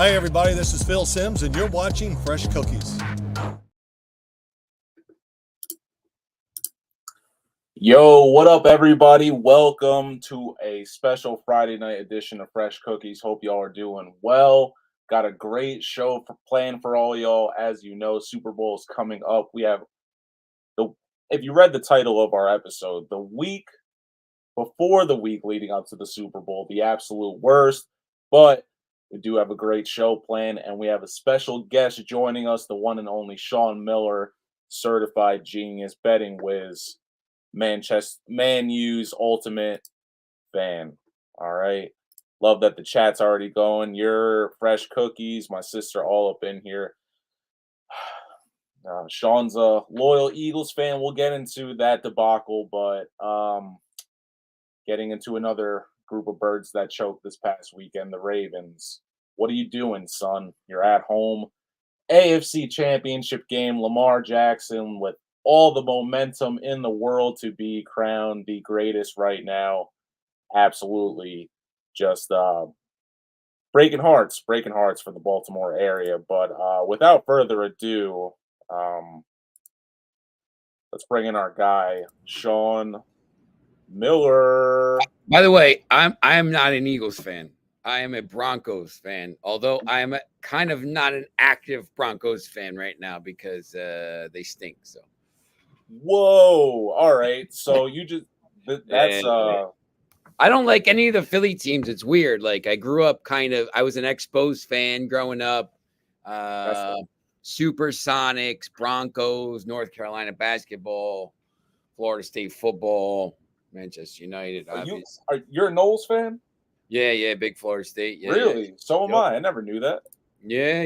Hi, everybody. This is Phil Sims, and you're watching Fresh Cookies. Yo, what up, everybody? Welcome to a special Friday night edition of Fresh Cookies. Hope y'all are doing well. Got a great show planned for all y'all. As you know, Super Bowl is coming up. We have if you read the title of our episode, the week before the week leading up to the Super Bowl, the absolute worst. But we do have a great show planned, and we have a special guest joining us, the one and only Sean Miller, certified genius, betting whiz, Man U's ultimate fan. All right. Love that the chat's already going. Your Fresh Cookies, my sister, all up in here. Sean's a loyal Eagles fan. We'll get into that debacle, but getting into another group of birds that choked this past weekend, the Ravens. What are you doing, son? You're at home. AFC Championship game, Lamar Jackson with all the momentum in the world to be crowned the greatest right now. Absolutely just breaking hearts for the Baltimore area. But without further ado, let's bring in our guy, Sean Miller. By the way, I am not an Eagles fan. I am a Broncos fan, although I am kind of not an active Broncos fan right now because they stink. So, whoa! All right, so you just that's I don't like any of the Philly teams. It's weird. Like I grew up I was an Expos fan growing up. Supersonics, Broncos, North Carolina basketball, Florida State football, Manchester United. You're a Knowles fan? Yeah, big Florida State. Yeah, really? Yeah. So am I. I never knew that. Yeah.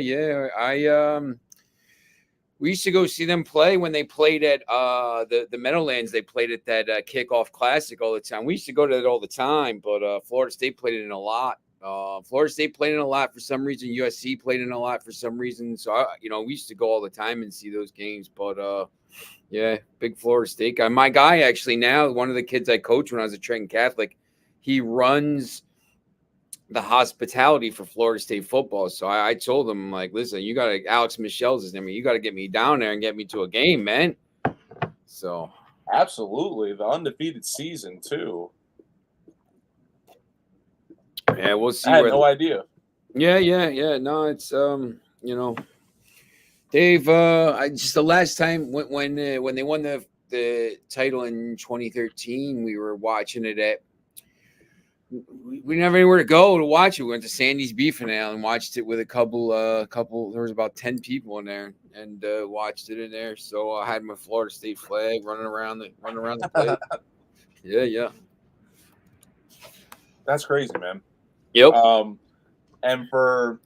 We used to go see them play when they played at the Meadowlands. They played at that kickoff classic all the time. We used to go to that all the time, but Florida State played in a lot. Florida State played in a lot for some reason. USC played in a lot for some reason. So we used to go all the time and see those games. But yeah, big Florida State guy. My guy actually now, one of the kids I coached when I was a Trenton Catholic, he runs the hospitality for Florida State football. So I told him, like, listen, Alex Michelle's his name. You got to get me down there and get me to a game, man. So absolutely, the undefeated season too. Yeah, we'll see. I had no idea. Yeah. No, it's they've just the last time when they won the title in 2013, we were watching it at. We didn't have anywhere to go to watch it. We went to Sandy's Beef Finale and watched it with a couple. There was about 10 people in there and watched it in there. So I had my Florida State flag running around the plate. Yeah. That's crazy, man. Yep. And for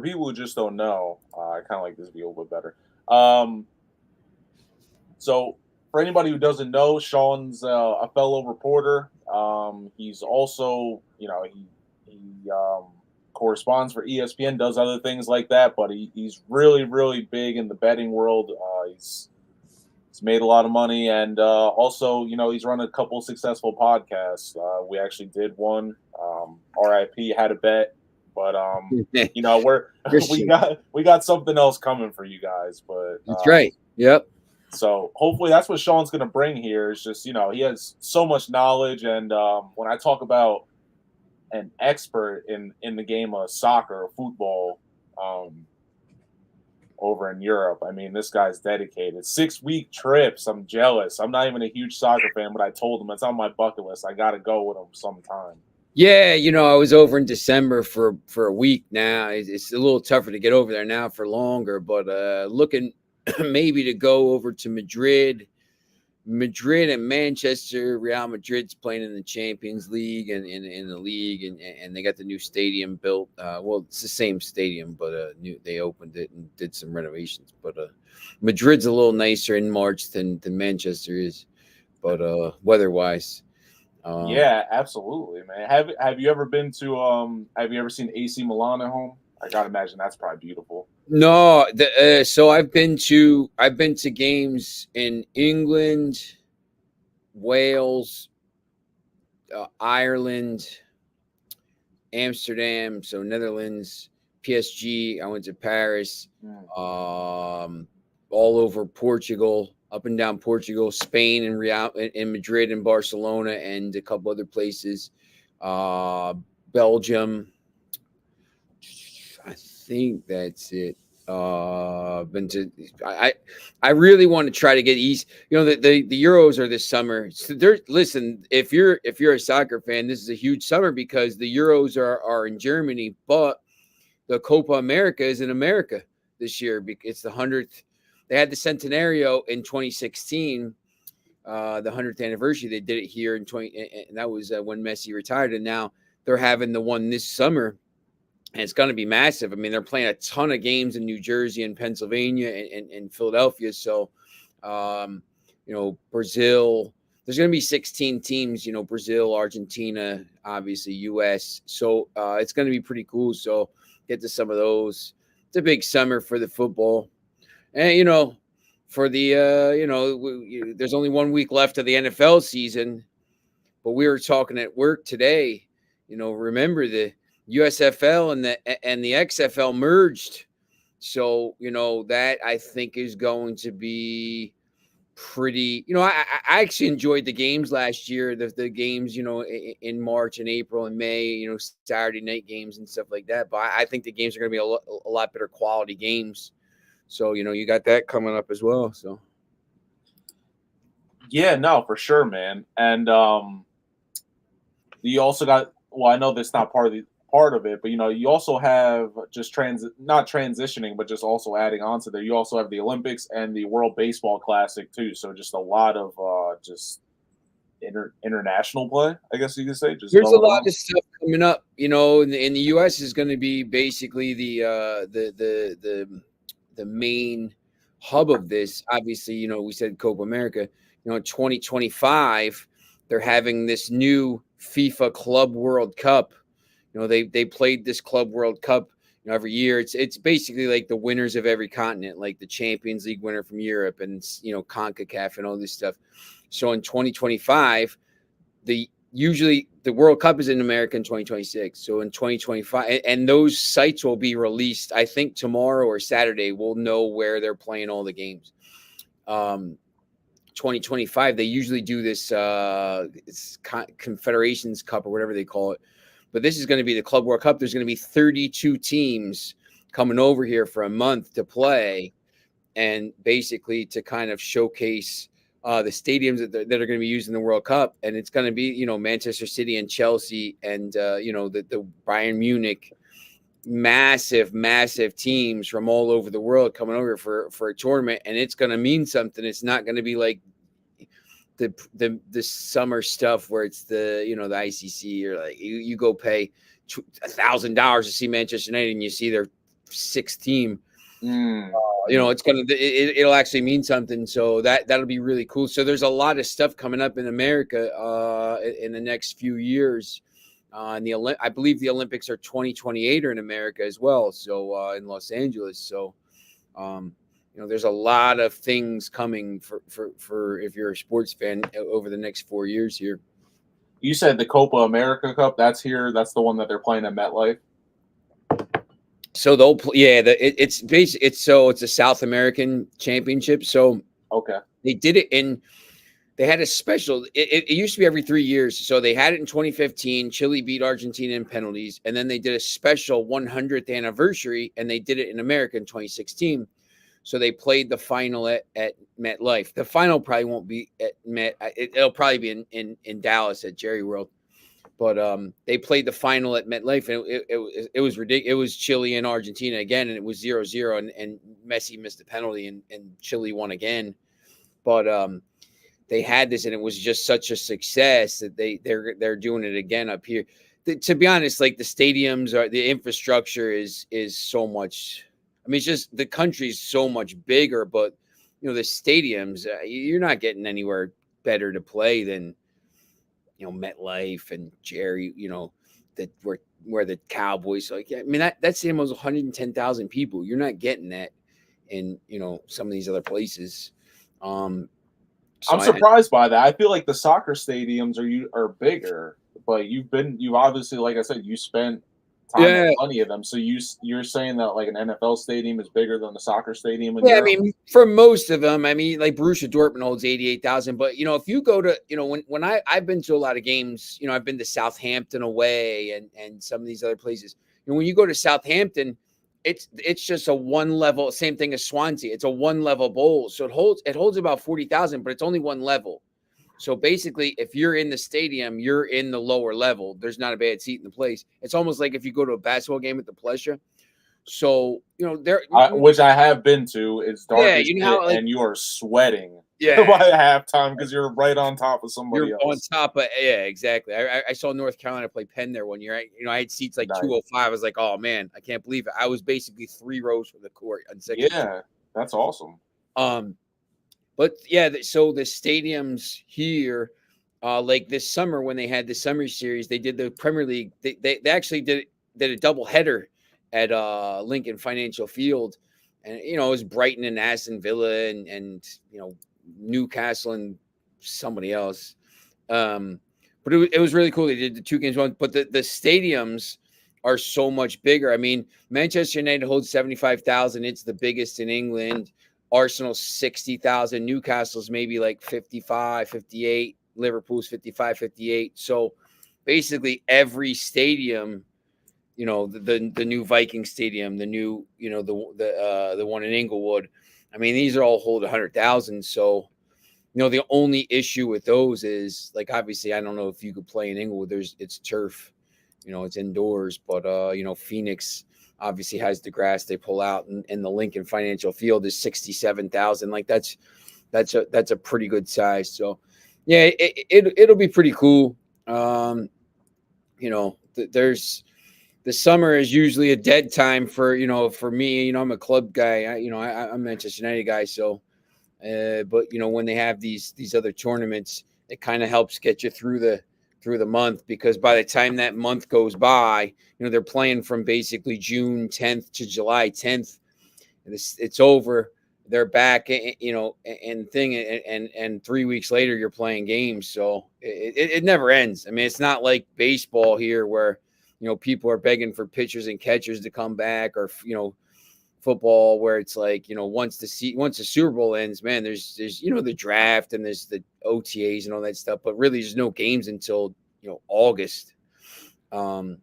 people who just don't know, I kind of like this view a little bit better. So for anybody who doesn't know, Sean's a fellow reporter. He's also, he corresponds for ESPN, does other things like that, but he's really, really big in the betting world. He's made a lot of money, and also, he's run a couple successful podcasts. We actually did one. RIP had a bet, but we got something else coming for you guys. But that's right. Yep. So hopefully that's what Sean's going to bring here. Is just he has so much knowledge, and when I talk about an expert in the game of soccer or football over in Europe, I mean, this guy's dedicated. 6-week trips. I'm jealous. I'm not even a huge soccer fan, but I told him it's on my bucket list. I got to go with him sometime. Yeah, I was over in December for a week now. It's a little tougher to get over there now for longer, but looking maybe to go over to Madrid and Manchester. Real Madrid's playing in the Champions League and in the league, and they got the new stadium built. Well, it's the same stadium, but they opened it and did some renovations. But Madrid's a little nicer in March than Manchester is, but weather-wise. Yeah, absolutely, man. Have you ever been to have you ever seen AC Milan at home? I gotta imagine that's probably beautiful. No, so I've been to games in England, Wales, Ireland, Amsterdam, so Netherlands, PSG. I went to Paris, all over Portugal, up and down Portugal, Spain, and Real, in Madrid, and Barcelona, and a couple other places. Belgium. I think that's it. Been to I really want to try to get east. You know, the Euros are this summer. So listen, if you're a soccer fan, this is a huge summer because the Euros are in Germany, but the Copa America is in America this year. It's the 100th. They had the Centenario in 2016, the 100th anniversary. They did it here in 20, and that was when Messi retired. And now they're having the one this summer, and it's going to be massive. I mean, they're playing a ton of games in New Jersey and Pennsylvania and Philadelphia. So, you know, Brazil. There's going to be 16 teams. You know, Brazil, Argentina, obviously U.S. So it's going to be pretty cool. So get to some of those. It's a big summer for the football. And, you know, for the, you know, there's only 1 week left of the NFL season. But we were talking at work today, you know, remember the USFL and the XFL merged. So, you know, that I think is going to be pretty, you know, I actually enjoyed the games last year, the games, you know, in March and April and May, you know, Saturday night games and stuff like that. But I think the games are going to be a lot better quality games. So, you know, you got that coming up as well. So, yeah, no, for sure, man. And you also got, well, I know that's not part of it, but you know, you also have just not transitioning, but just also adding on to there. You also have the Olympics and the World Baseball Classic too. So just a lot of just international play, I guess you could say. Just there's a lot of stuff coming up. You know, in the U.S. is going to be basically the main hub of this. Obviously, you know, we said Copa America. You know, in 2025, they're having this new FIFA Club World Cup. You know, they played this Club World Cup, you know, every year. It's basically like the winners of every continent, like the Champions League winner from Europe and, you know, CONCACAF and all this stuff. So in 2025, usually the World Cup is in America in 2026. So in 2025, and those sites will be released, I think tomorrow or Saturday, we'll know where they're playing all the games. 2025, they usually do this Confederations Cup or whatever they call it. But this is going to be the Club World Cup. There's going to be 32 teams coming over here for a month to play and basically to kind of showcase the stadiums that are going to be used in the World Cup. And it's going to be, you know, Manchester City and Chelsea and, you know, the Bayern Munich, massive teams from all over the world coming over for a tournament. And it's going to mean something. It's not going to be like the summer stuff where it's the, you know, the ICC or like you go pay $1,000 to see Manchester United and you see their sixth team. You know, it'll actually mean something. So that'll be really cool. So there's a lot of stuff coming up in America in the next few years. And I believe the Olympics are 2028 are in America as well. So in Los Angeles. So you know, there's a lot of things coming for if you're a sports fan over the next 4 years here. You said the Copa America Cup. That's here. That's the one that they're playing at MetLife. So they'll it's basically it's a South American championship. So okay, they did it they had a special. It used to be every 3 years. So they had it in 2015. Chile beat Argentina in penalties, and then they did a special 100th anniversary, and they did it in America in 2016. So they played the final at MetLife. The final probably won't be at Met. It'll probably be in Dallas at Jerry World. But they played the final at MetLife, and it was ridiculous. It was Chile and Argentina again, and it was 0-0, and Messi missed a penalty, and Chile won again. But they had this, and it was just such a success that they're doing it again up here. To be honest, like the stadiums the infrastructure is so much. I mean, it's just the country's so much bigger, but you know the stadiums. You're not getting anywhere better to play than, you know, MetLife and Jerry. You know that where the Cowboys. Like, I mean that stadium was 110,000 people. You're not getting that in, you know, some of these other places. So I'm surprised by that. I feel like the soccer stadiums are bigger, but you've obviously, like I said, you spent Yeah. plenty of them. So you're saying that like an NFL stadium is bigger than the soccer stadium in Yeah, I Europe? mean, for most of them, I mean, like Borussia Dortmund holds 88,000. But if you go to, when I've been to a lot of games, I've been to Southampton away and some of these other places. When you go to Southampton, it's just a one level, same thing as Swansea. It's a one level bowl, so it holds about 40,000, but it's only one level. So basically, if you're in the stadium, you're in the lower level. There's not a bad seat in the place. It's almost like if you go to a basketball game at the Pleasure. So there, Which I have been to. It's dark yeah, as you know shit, how like and you are sweating yeah, by halftime because you're right on top of somebody you're on else. top of yeah, exactly. I saw North Carolina play Penn there one year. I had seats like Nice. 205. I was like, oh man, I can't believe it. I was basically 3 rows from the court on second. Yeah, that's awesome. But yeah, so the stadiums here, like this summer when they had the summer series, they did the Premier League. They actually did a double header at Lincoln Financial Field, and it was Brighton and Aston Villa and Newcastle and somebody else. But it was really cool. They did the 2 games one, but the stadiums are so much bigger. I mean, Manchester United holds 75,000. It's the biggest in England. Arsenal's 60,000. Newcastle's maybe like 55, 58. Liverpool's 55, 58. So basically every stadium, the new Viking Stadium, the new, the one in Inglewood. I mean, these are all hold 100,000. So, the only issue with those is like, obviously, I don't know if you could play in Inglewood. It's turf, it's indoors, but, Phoenix obviously has the grass they pull out, and the Lincoln Financial Field is 67,000. Like that's a pretty good size. So yeah, it'll be pretty cool. There's the summer is usually a dead time for me. I'm a club guy. I'm a Manchester United guy. So, but when they have these other tournaments, it kind of helps get you through the month, because by the time that month goes by, they're playing from basically June 10th to July 10th. And it's over. They're back, and 3 weeks later you're playing games. So it never ends. I mean, it's not like baseball here where, people are begging for pitchers and catchers to come back, or, football where it's like, once the Super Bowl ends, man, there's the draft and there's the OTAs and all that stuff, but really there's no games until August. Or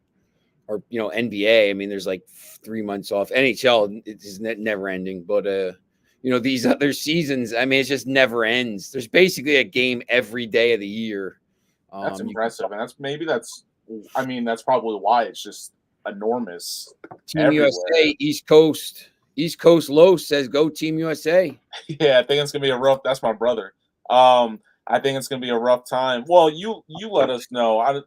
NBA, I mean, there's like 3 months off. NHL, it's never ending, but these other seasons, I mean, it just never ends. There's basically a game every day of the year. That's impressive, and that's probably why it's just enormous. Team everywhere. USA, East Coast Los says go Team USA. Yeah, I think it's gonna be a rough. That's my brother. I think it's gonna be a rough time. Well, you let us know.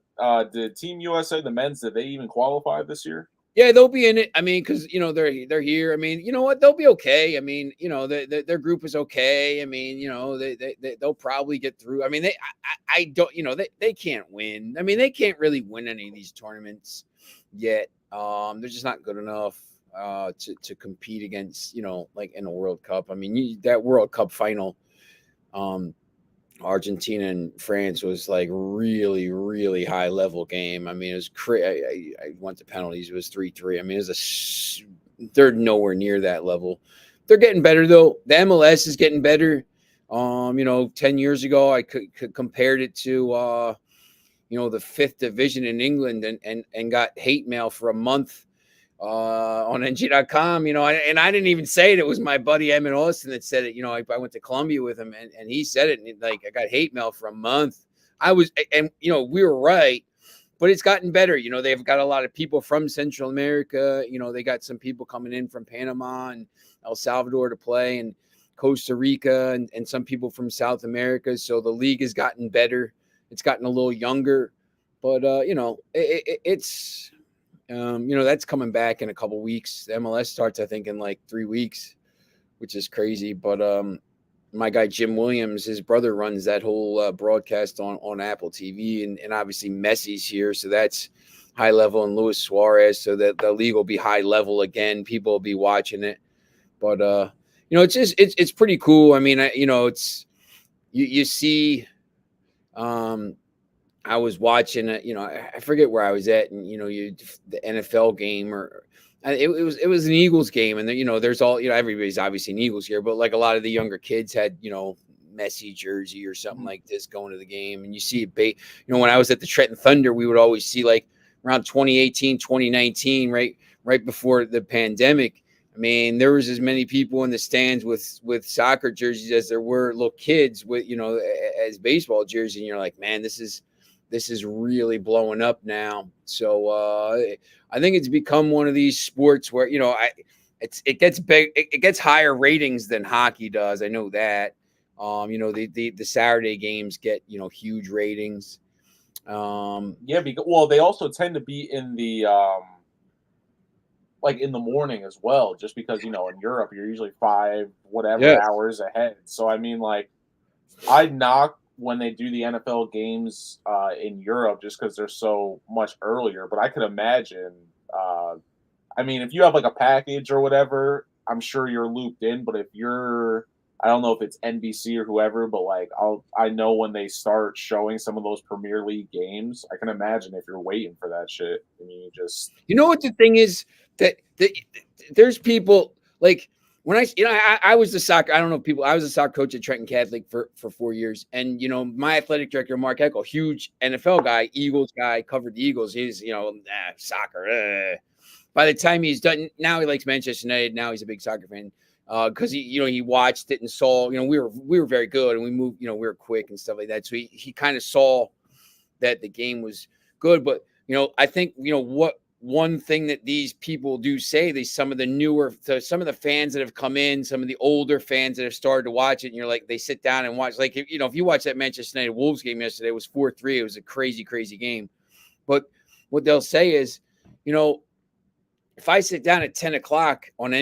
Did Team USA, the men's, did they even qualify this year? Yeah, they'll be in it. I mean, because they're here. I mean, you know what? They'll be okay. I mean, their group is okay. I mean, they'll probably get through. I mean, I don't. They can't win. I mean, they can't really win any of these tournaments yet. They're just not good enough to compete against, like in a World Cup. I mean, that World Cup final, Argentina and France was like really, really high level game. I mean, it was crazy. I went to penalties. It was 3-3. I mean, they're nowhere near that level. They're getting better though. The MLS is getting better. 10 years ago, I could compared it to, the 5th division in England and got hate mail for a month on NG.com, and I didn't even say it. It was my buddy Emmett Austin that said it. I went to Columbia with him, and he said it. And like, I got hate mail for a month. We were right, but it's gotten better. They've got a lot of people from Central America. They got some people coming in from Panama and El Salvador to play, and Costa Rica, and some people from South America. So the league has gotten better. It's gotten a little younger, but it's. That's coming back in a couple weeks. The MLS starts, I think, in like 3 weeks, which is crazy. But my guy Jim Williams, his brother, runs that whole broadcast on Apple TV, and obviously Messi's here, so that's high level, and Luis Suarez, so that the league will be high level again. People will be watching it, but it's pretty cool. I mean, it's you see. I was watching it, I forget where I was at, and the NFL game, or it was an Eagles game, and there's all, everybody's obviously an Eagles here, but like a lot of the younger kids had Messi jersey or something like this going to the game, and you see it. When I was at the Trenton Thunder, we would always see, like, around 2018, 2019, right before the pandemic. I mean, there was as many people in the stands with soccer jerseys as there were little kids with as baseball jerseys, and you're like, man, this is really blowing up now. So I think it's become one of these sports where it gets big, it gets higher ratings than hockey does. I know that. The Saturday games get huge ratings. Yeah, because they also tend to be in the like in the morning as well, just because in Europe you're usually 5 Yes. hours ahead. So I mean, like, I knock when they do the NFL games in Europe just because they're so much earlier. But I could imagine, I mean, if you have like a package or whatever, I'm sure you're looped in. But if I don't know if it's NBC or whoever, but like I know when they start showing some of those Premier League games, I can imagine if you're waiting for that shit and you just What the thing is, that there's people like, when I was the soccer, I don't know people, I was a soccer coach at Trenton Catholic for 4 years. And, my athletic director, Mark Eckel, huge NFL guy, Eagles guy, covered the Eagles. He's, soccer. By the time he's done, now he likes Manchester United. Now he's a big soccer fan. Because he watched it and saw, we were very good, and we moved, we were quick and stuff like that. So he kind of saw that the game was good. But, I think, what one thing that these people do say, some of the fans that have come in, some of the older fans that have started to watch it, and you're like, they sit down and watch, like, if you watch that Manchester United Wolves game yesterday, it was 4-3. It was a crazy, crazy game. But what they'll say is, if I sit down at 10 o'clock on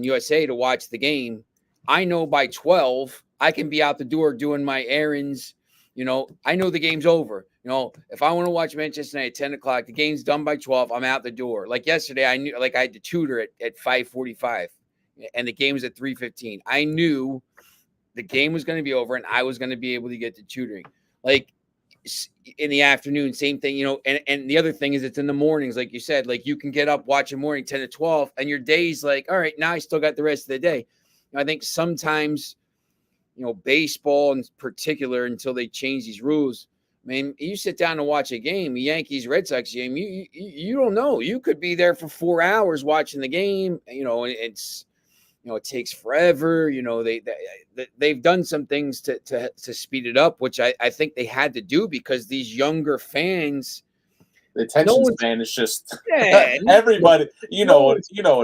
USA to watch the game, I know by 12 I can be out the door doing my errands. I know the game's over. If I want to watch Manchester United at 10 o'clock, the game's done by 12. I'm out the door. Like yesterday, I knew, like, I had to tutor at 5:45, and the game was at 3:15. I knew the game was going to be over, and I was going to be able to get to tutoring. Like, in the afternoon, same thing, and the other thing is, it's in the mornings, like you said, like, you can get up, watch a morning 10 to 12, and your day's like, all right, now I still got the rest of the day. I think sometimes, baseball in particular, until they change these rules, I mean, you sit down and watch a game, a Yankees Red Sox game, you don't know, you could be there for 4 hours watching the game. It's it takes forever. They've done some things to speed it up, which I think they had to do, because these younger fans, the attention span is just yeah, everybody. You know what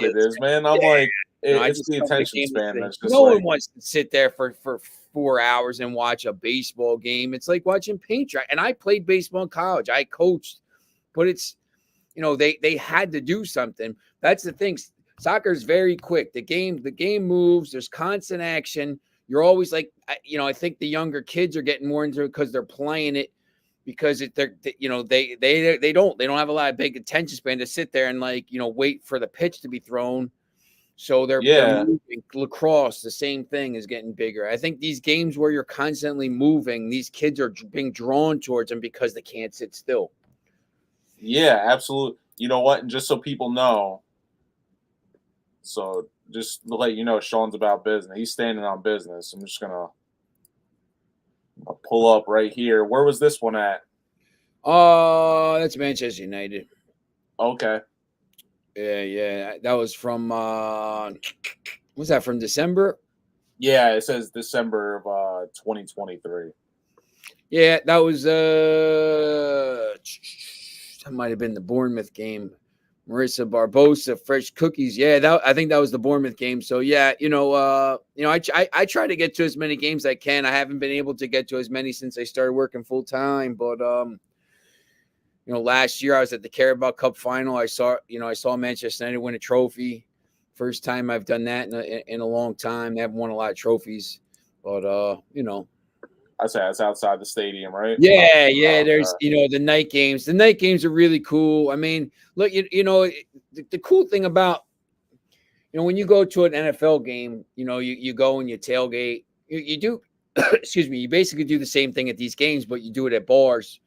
it is, man. I'm like, it's the attention span that's just no like, one wants to sit there for 4 hours and watch a baseball game. It's like watching paint dry. And I played baseball in college. I coached, but it's, they had to do something. That's the thing. Soccer is very quick. The game moves. There's constant action. You're always like, I think the younger kids are getting more into it because they're playing it, because they don't have a lot of big attention span to sit there and, like, wait for the pitch to be thrown. So they're moving. Lacrosse, the same thing, is getting bigger. I think these games where you're constantly moving, these kids are being drawn towards them because they can't sit still. Yeah, absolutely. You know what? And just so people know, so just to let you know, Sean's about business. He's standing on business. I'm just I'll pull up right here. Where was this one at? That's Manchester United. Okay. Yeah. That was from was that from December? Yeah, it says December of 2023. Yeah, that was that might have been the Bournemouth game. Marissa Barbosa, fresh cookies. Yeah, I think that was the Bournemouth game. So yeah, I try to get to as many games as I can. I haven't been able to get to as many since I started working full time, but last year I was at the Carabao Cup final. I saw Manchester United win a trophy. First time I've done that in a long time. They haven't won a lot of trophies, but I say that's outside the stadium, right? Yeah. There's the night games. The night games are really cool. I mean, look, the cool thing about when you go to an NFL game, you go and you tailgate. You do excuse me, you basically do the same thing at these games, but you do it at bars.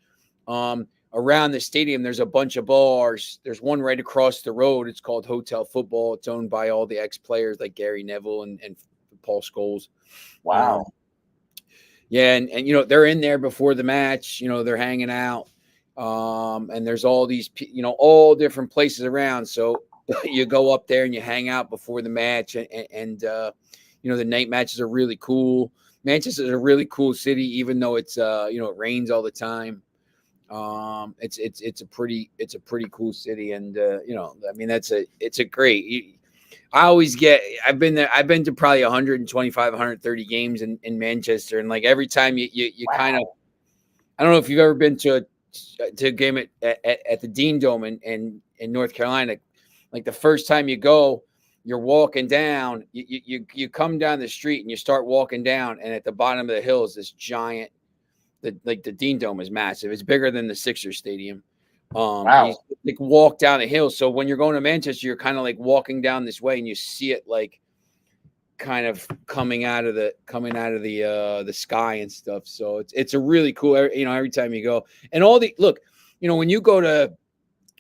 Around the stadium, there's a bunch of bars. There's one right across the road. It's called Hotel Football. It's owned by all the ex-players like Gary Neville and Paul Scholes. Wow. Yeah, and they're in there before the match. They're hanging out. And there's all these, all different places around. So you go up there and you hang out before the match, and the night matches are really cool. Manchester is a really cool city, even though it's it rains all the time. It's a pretty cool city, and it's a great. I've been there. I've been to probably 125, 130 games in Manchester, and like every time you Wow. kind of, I don't know if you've ever been to a game at the Dean Dome in North Carolina. Like the first time you go, you're walking down, you come down the street and you start walking down, and at the bottom of the hill is this giant, the Dean Dome is massive. It's bigger than the Sixers Stadium. Wow. You like walk down a hill. So when you're going to Manchester, you're kind of like walking down this way, and you see it like kind of coming out of the sky and stuff. So it's a really cool, every time you go. And when you go to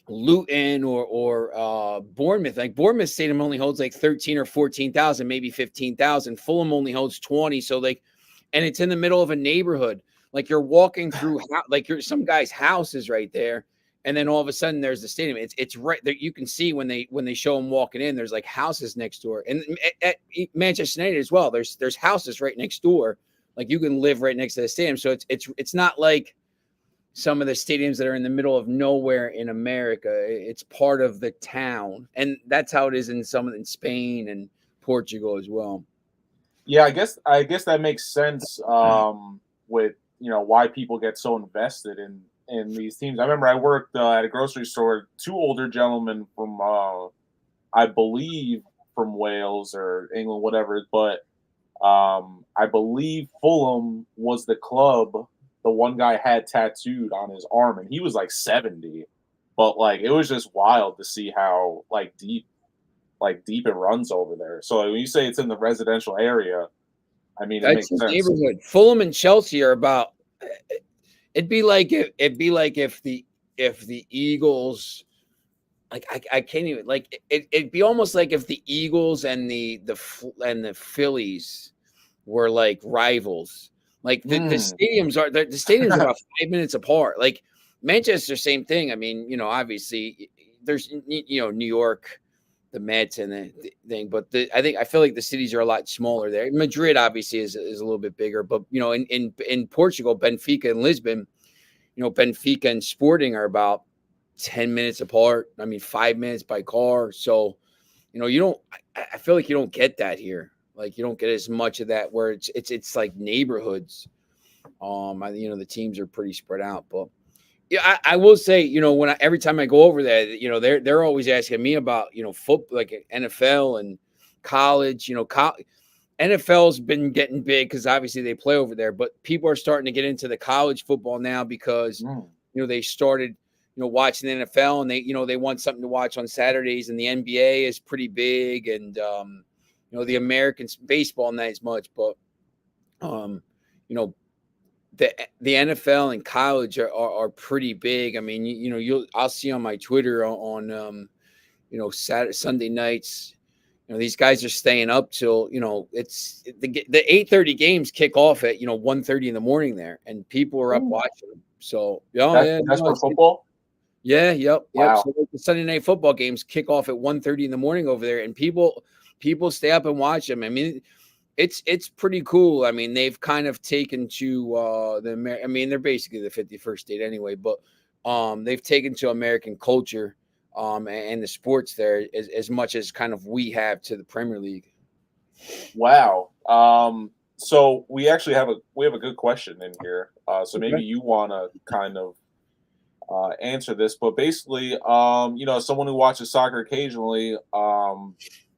Luton or Bournemouth, like Bournemouth Stadium only holds like 13 or 14,000, maybe 15,000. Fulham only holds 20. So and it's in the middle of a neighborhood. Like you're walking through, like some guy's house is right there. And then all of a sudden there's the stadium. It's right there. You can see when they show them walking in, there's like houses next door. And at Manchester United as well, there's houses right next door. Like you can live right next to the stadium. So it's not like some of the stadiums that are in the middle of nowhere in America. It's part of the town. And that's how it is in Spain and Portugal as well. Yeah, I guess that makes sense with why people get so invested in these teams. I remember I worked at a grocery store. Two older gentlemen from I believe from Wales or England, whatever, but I believe Fulham was the club the one guy had tattooed on his arm, and he was like 70. But like it was just wild to see how deep it runs over there. So when you say it's in the residential area, I mean, it makes sense. Neighborhood. Fulham and Chelsea are about. It'd be like if the Eagles, like I can't even it'd be almost like if the Eagles and the Phillies were like rivals. Like the stadiums are about 5 minutes apart. Like Manchester, same thing. I mean, obviously there's New York, the Mets and the thing, but I feel like the cities are a lot smaller there. Madrid obviously is a little bit bigger, but in Portugal, Benfica and Lisbon, Benfica and Sporting are about 10 minutes apart. I mean, 5 minutes by car. So, I feel like you don't get that here. Like you don't get as much of that where it's like neighborhoods. The teams are pretty spread out, but yeah, I will say, every time I go over there, they're always asking me about, football, like NFL and college. NFL's been getting big because obviously they play over there, but people are starting to get into the college football now because they started watching the NFL, and they want something to watch on Saturdays, and the NBA is pretty big, and the American baseball not as much, but the NFL and college are pretty big. I mean, I'll see on my Twitter on Sunday nights, these guys are staying up till it's the 8:30 games kick off at 1:30 in the morning there, and people are up watching them. So that's for football. Yeah, yep. Wow. So the Sunday night football games kick off at 1:30 in the morning over there, and people stay up and watch them. I mean, it's pretty cool. I mean, they've kind of taken to they're basically the 51st state anyway, but they've taken to American culture and the sports there as much as kind of we have to the Premier League. Wow. So we actually have a good question in here. So maybe you want to kind of answer this, but basically, someone who watches soccer occasionally,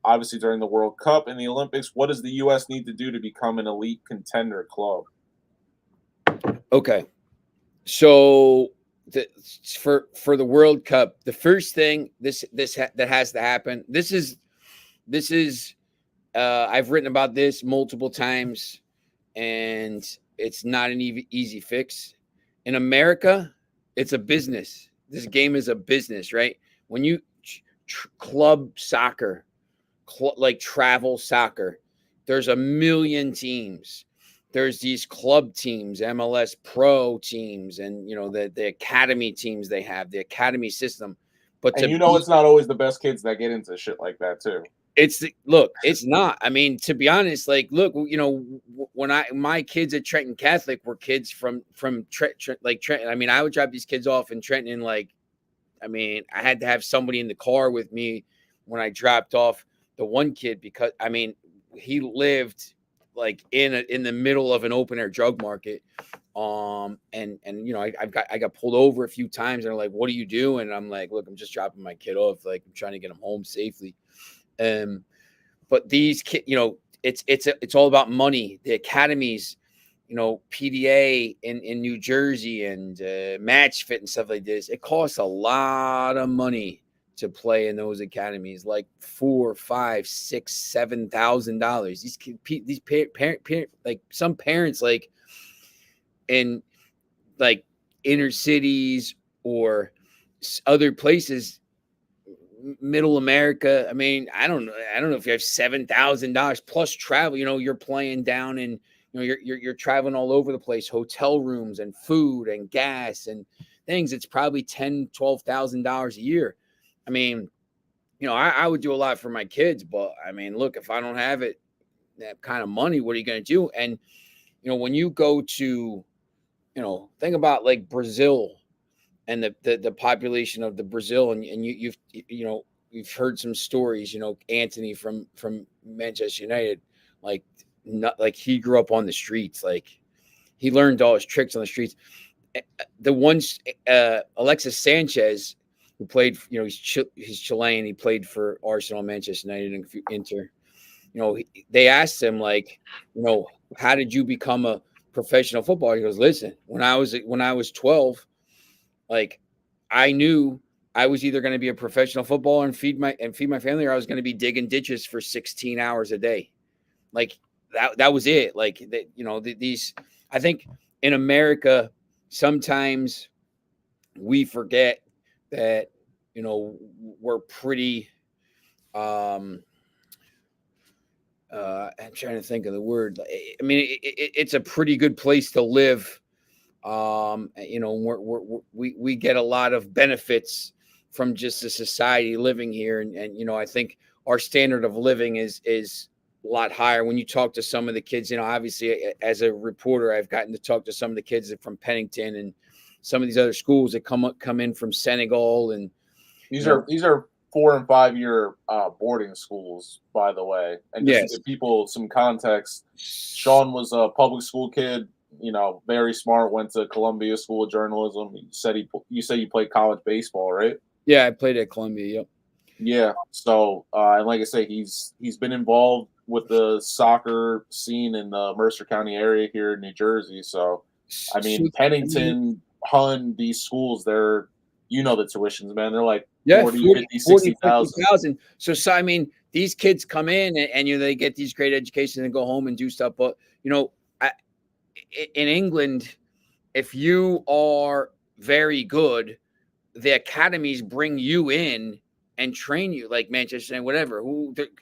obviously during the World Cup and the Olympics, what does the U.S. need to do to become an elite contender club? Okay. So for the World Cup, the first thing that has to happen, this is I've written about this multiple times. and it's not an easy fix. In America, it's a business. This game is a business, right? When you club soccer, like travel soccer, there's a million teams. There's these club teams, MLS pro teams, and the academy teams they have, the academy system. But And it's not always the best kids that get into shit like that too. It's not. I mean, to be honest, like, look, when my kids at Trenton Catholic were kids from Trenton. I mean, I would drop these kids off in Trenton, and I had to have somebody in the car with me when I dropped off the one kid, because he lived like in the middle of an open air drug market. I got pulled over a few times, and they're like, "What do you do?" And I'm like, "Look, I'm just dropping my kid off. Like, I'm trying to get him home safely." But these kids, it's all about money. The academies, PDA in New Jersey and Match Fit and stuff like this, it costs a lot of money to play in those academies, like $4,000, $5,000, $6,000, $7,000. These kids, these parent, like some parents, like in like inner cities or other places, middle America. I mean, I don't know if you have $7,000 plus travel. You're playing down in, you're traveling all over the place, hotel rooms and food and gas and things. It's probably $10,000, $12,000 a year. I mean, I would do a lot for my kids, but I mean, look, if I don't have that kind of money, what are you going to do? And when you go to, think about like Brazil and the population of the Brazil, and you've heard some stories. Anthony from Manchester United, like he grew up on the streets, like he learned all his tricks on the streets. The ones Alexis Sanchez, who played, he's Chilean. He played for Arsenal, Manchester United, and Inter. They asked him, like, how did you become a professional footballer? He goes, listen, when I was 12, like, I knew I was either going to be a professional footballer and feed my family, or I was going to be digging ditches for 16 hours a day. Like that was it. Like these, I think in America, sometimes we forget that, we're pretty, I'm trying to think of the word. I mean, it's a pretty good place to live. We get a lot of benefits from just the society living here. And I think our standard of living is a lot higher. When you talk to some of the kids, obviously as a reporter, I've gotten to talk to some of the kids from Pennington and some of these other schools that come in from Senegal. And these are 4 and 5 year boarding schools, by the way. And just to give people some context, Sean was a public school kid, very smart, went to Columbia School of Journalism. You said you played college baseball, right? Yeah, I played at Columbia. Yep. Yeah. So, and like I say, he's been involved with the soccer scene in the Mercer County area here in New Jersey. So, I mean, Pennington, Hun, these schools, they're, the tuitions, man. They're like 40, 50, 60,000. So, I mean, these kids come in and they get these great educations and go home and do stuff. But, in England, if you are very good, the academies bring you in and train you, like Manchester and whatever.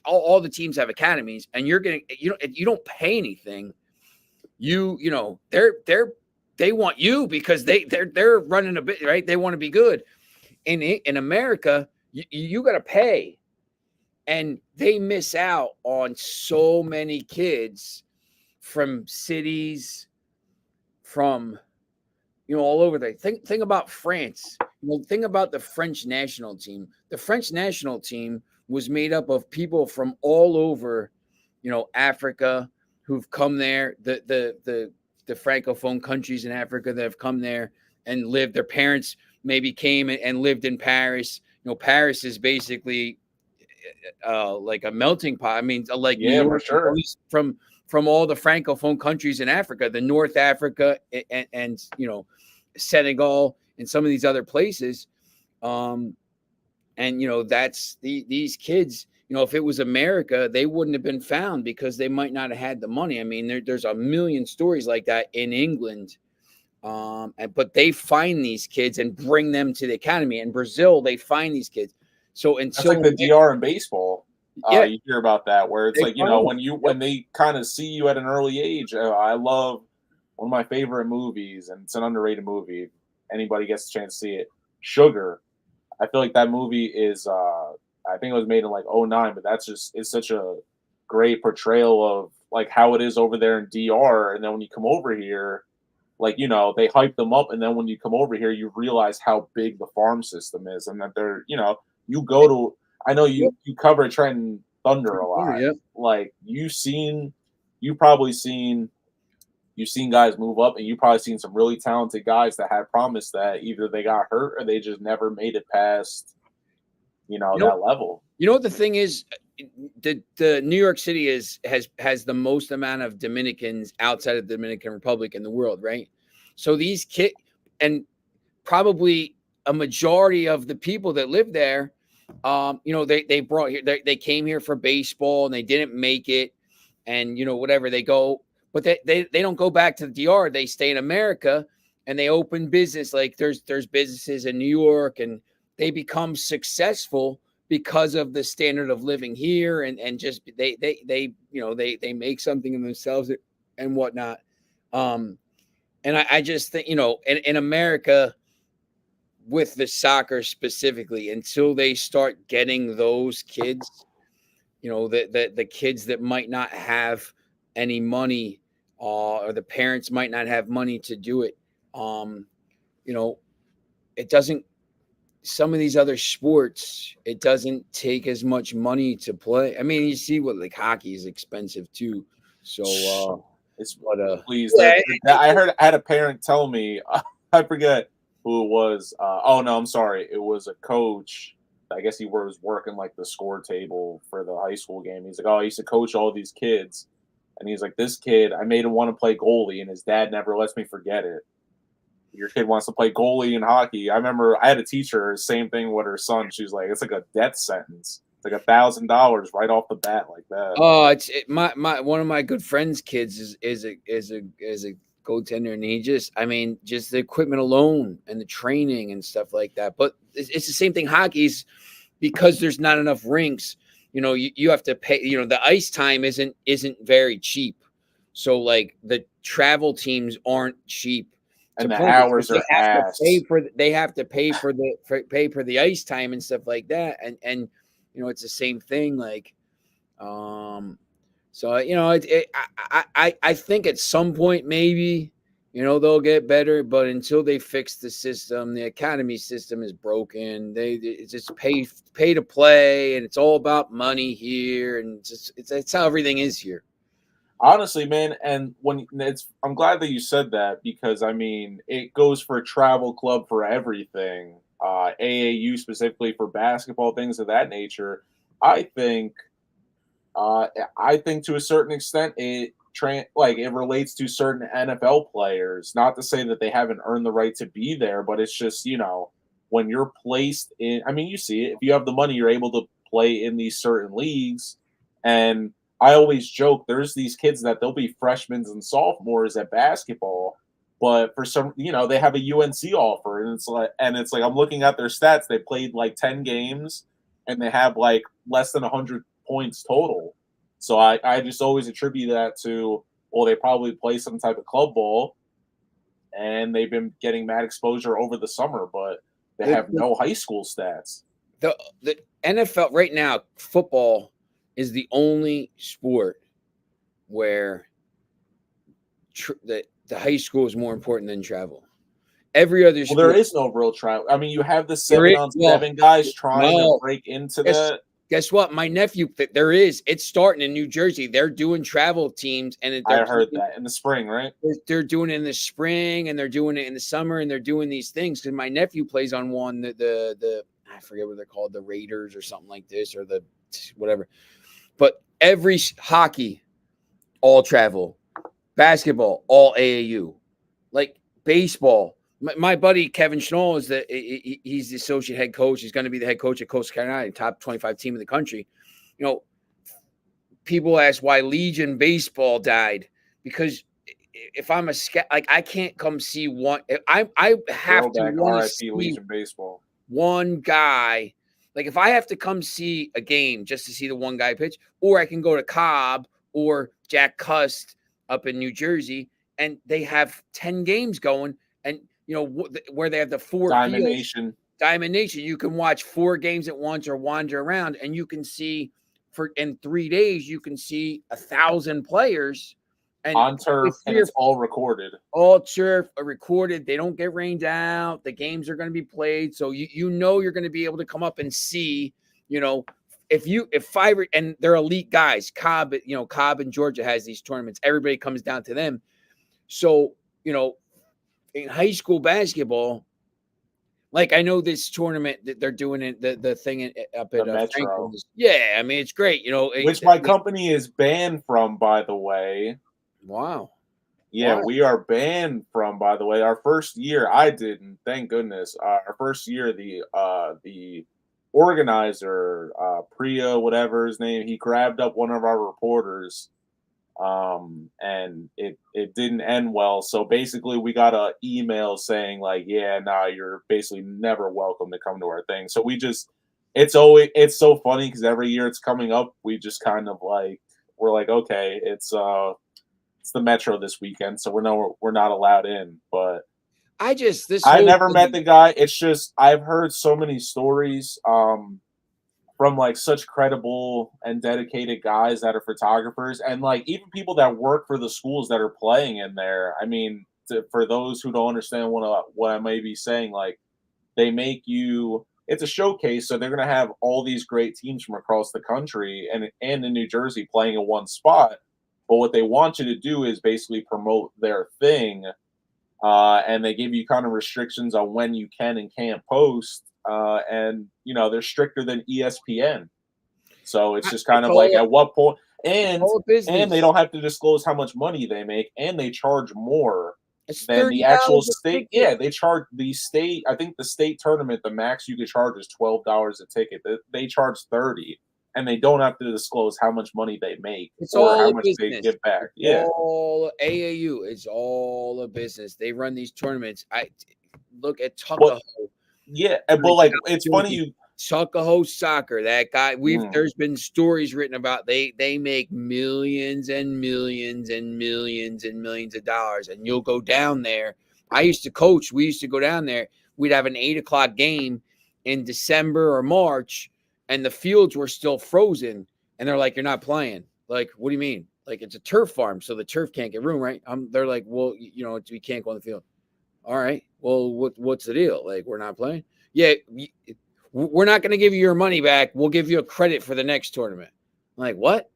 All the teams have academies, and you're getting, you don't pay anything. They want you because they're running a bit, right? They want to be good. In America, you got to pay, and they miss out on so many kids from cities, from all over there. Think about France. Think about the French national team. The French national team was made up of people from all over, Africa, who've come there. The Francophone countries in Africa that have come there and lived. Their parents maybe came and lived in Paris. Paris is basically like a melting pot. I mean, like New York, for sure. From all the Francophone countries in Africa, the North Africa and Senegal and some of these other places. That's these kids, if it was America, they wouldn't have been found because they might not have had the money. I mean, there's a million stories like that in England. But they find these kids and bring them to the academy. In Brazil, they find these kids. So That's like the DR in baseball. Yeah. You hear about that, where it's They like, find when they kind of see you at an early age. I love one of my favorite movies, and it's an underrated movie. Anybody gets a chance to see it, Sugar. I feel like that movie is, I think it was made in like '09, but it's such a great portrayal of like how it is over there in DR. And then when you come over here, like, they hype them up. And then when you come over here, you realize how big the farm system is, and that you go to, I know you cover Trenton Thunder a lot. Yeah. Like you've probably seen guys move up, and you've probably seen some really talented guys that had promise that either they got hurt or they just never made it past, that level. You know what the thing is? The New York City has the most amount of Dominicans outside of the Dominican Republic in the world, right? So these kids, and probably a majority of the people that live there, they brought here, they came here for baseball and they didn't make it, and whatever, they go, but they don't go back to the DR. They stay in America and they open business. Like there's businesses in New York, and they become successful because of the standard of living here, and just they make something of themselves and whatnot. And I just think, in America, with the soccer specifically, until they start getting those kids, the kids that might not have any money, or the parents might not have money to do it, it doesn't. Some of these other sports, it doesn't take as much money to play. I mean, you see what, like, hockey is expensive too. So it's please. I had a parent tell me, I forget who it was. Oh no, I'm sorry. It was a coach. I guess he was working like the score table for the high school game. He's like, oh, I used to coach all these kids, and he's like, this kid, I made him want to play goalie, and his dad never lets me forget it. Your kid wants to play goalie in hockey. I remember I had a teacher, same thing with her son. She's like, it's like a death sentence. It's like $1,000 right off the bat, like that. Oh, my one of my good friends' kids is a goaltender, and just the equipment alone and the training and stuff like that. But it's the same thing. Hockey's, because there's not enough rinks. You have to pay. The ice time isn't very cheap. So like the travel teams aren't cheap. And the hours are ass. They have to pay for the ice time and stuff like that, and it's the same thing. Like, so I think at some point maybe they'll get better, but until they fix the system, the academy system is broken. It's just pay to play, and it's all about money here, and it's how everything is here. Honestly, man, and I'm glad that you said that, because it goes for a travel club for everything. AAU specifically for basketball, things of that nature. I think to a certain extent it relates to certain NFL players. Not to say that they haven't earned the right to be there, but it's just when you're placed in. You see it. If you have the money, you're able to play in these certain leagues, and I always joke, there's these kids that they'll be freshmen and sophomores at basketball, but for some, they have a UNC offer, and it's like I'm looking at their stats. They played like 10 games, and they have like less than 100 points total. So I just always attribute that to, well, they probably play some type of club ball, and they've been getting mad exposure over the summer, but they have no high school stats. The NFL right now, football is the only sport where the high school is more important than travel. Every other sport, there is no real travel. You have the 7-on-7 guys trying to break into that. Guess what? My nephew, it's starting in New Jersey. They're doing travel teams, and I heard that in the spring, right? They're doing it in the spring, and they're doing it in the summer, and they're doing these things. Because my nephew plays on one, the I forget what they're called, the Raiders or something like this, or the whatever. But every hockey, all travel, basketball, all AAU, like baseball. My buddy Kevin Schnall he's the associate head coach. He's going to be the head coach at Coastal Carolina, top 25 team in the country. people ask why Legion Baseball died, because if I'm I can't come see one. I have to Throwback want to RIP see Legion Baseball. one guy. Like if I have to come see a game just to see the one guy pitch, or I can go to Cobb or Jack Cust up in New Jersey, and they have 10 games going, and where they have the 4 Diamond fields. Nation. Diamond Nation, you can watch 4 games at once or wander around, and you can see in 3 days you can see 1,000 players and on turf, and it's all recorded. All turf, recorded. They don't get rained out. The games are going to be played, so you're going to be able to come up and see. If 5 and they're elite guys. Cobb in Georgia has these tournaments. Everybody comes down to them. So in high school basketball, like I know this tournament that they're doing it, the thing up at Metro. Yeah, I mean it's great. Which my company is banned from, by the way. Wow. Yeah, we are banned from, by the way. Our first year, I didn't, thank goodness. Our first year, the organizer, Priya, whatever his name, he grabbed up one of our reporters, and it didn't end well. So basically, we got an email saying like, "Yeah, nah, you're basically never welcome to come to our thing." So it's so funny because every year it's coming up, we just kind of like we're like, okay, it's the Metro this weekend, so we're not allowed in. But I never met the guy. It's just I've heard so many stories from like such credible and dedicated guys that are photographers, and like even people that work for the schools that are playing in there. I mean, for those who don't understand what I may be saying, like they make you. It's a showcase, so they're going to have all these great teams from across the country and in New Jersey playing in one spot. But what they want you to do is basically promote their thing, and they give you kind of restrictions on when you can and can't post. And they're stricter than ESPN, so it's just kind of like at what point, and they don't have to disclose how much money they make, and they charge more than the actual state. Yeah, they charge the state. I think the state tournament, the max you could charge is $12 a ticket. They charge $30, and they don't have to disclose how much money they make or how much they give back. Yeah, all AAU. It's all a business. They run these tournaments. I look at Tuckahoe. Yeah, but like it's funny Tuckahoe soccer. That guy. There's been stories written about they make millions and millions and millions and millions of dollars, and you'll go down there. I used to coach. We used to go down there. We'd have an 8:00 game in December or March, and the fields were still frozen. And they're like, "You're not playing." Like, what do you mean? Like, it's a turf farm, so the turf can't get ruined, right? They're like, "Well, we can't go on the field." All right. Well, what's the deal? Like, we're not playing? Yeah, we're not going to give you your money back. We'll give you a credit for the next tournament. I'm like, what?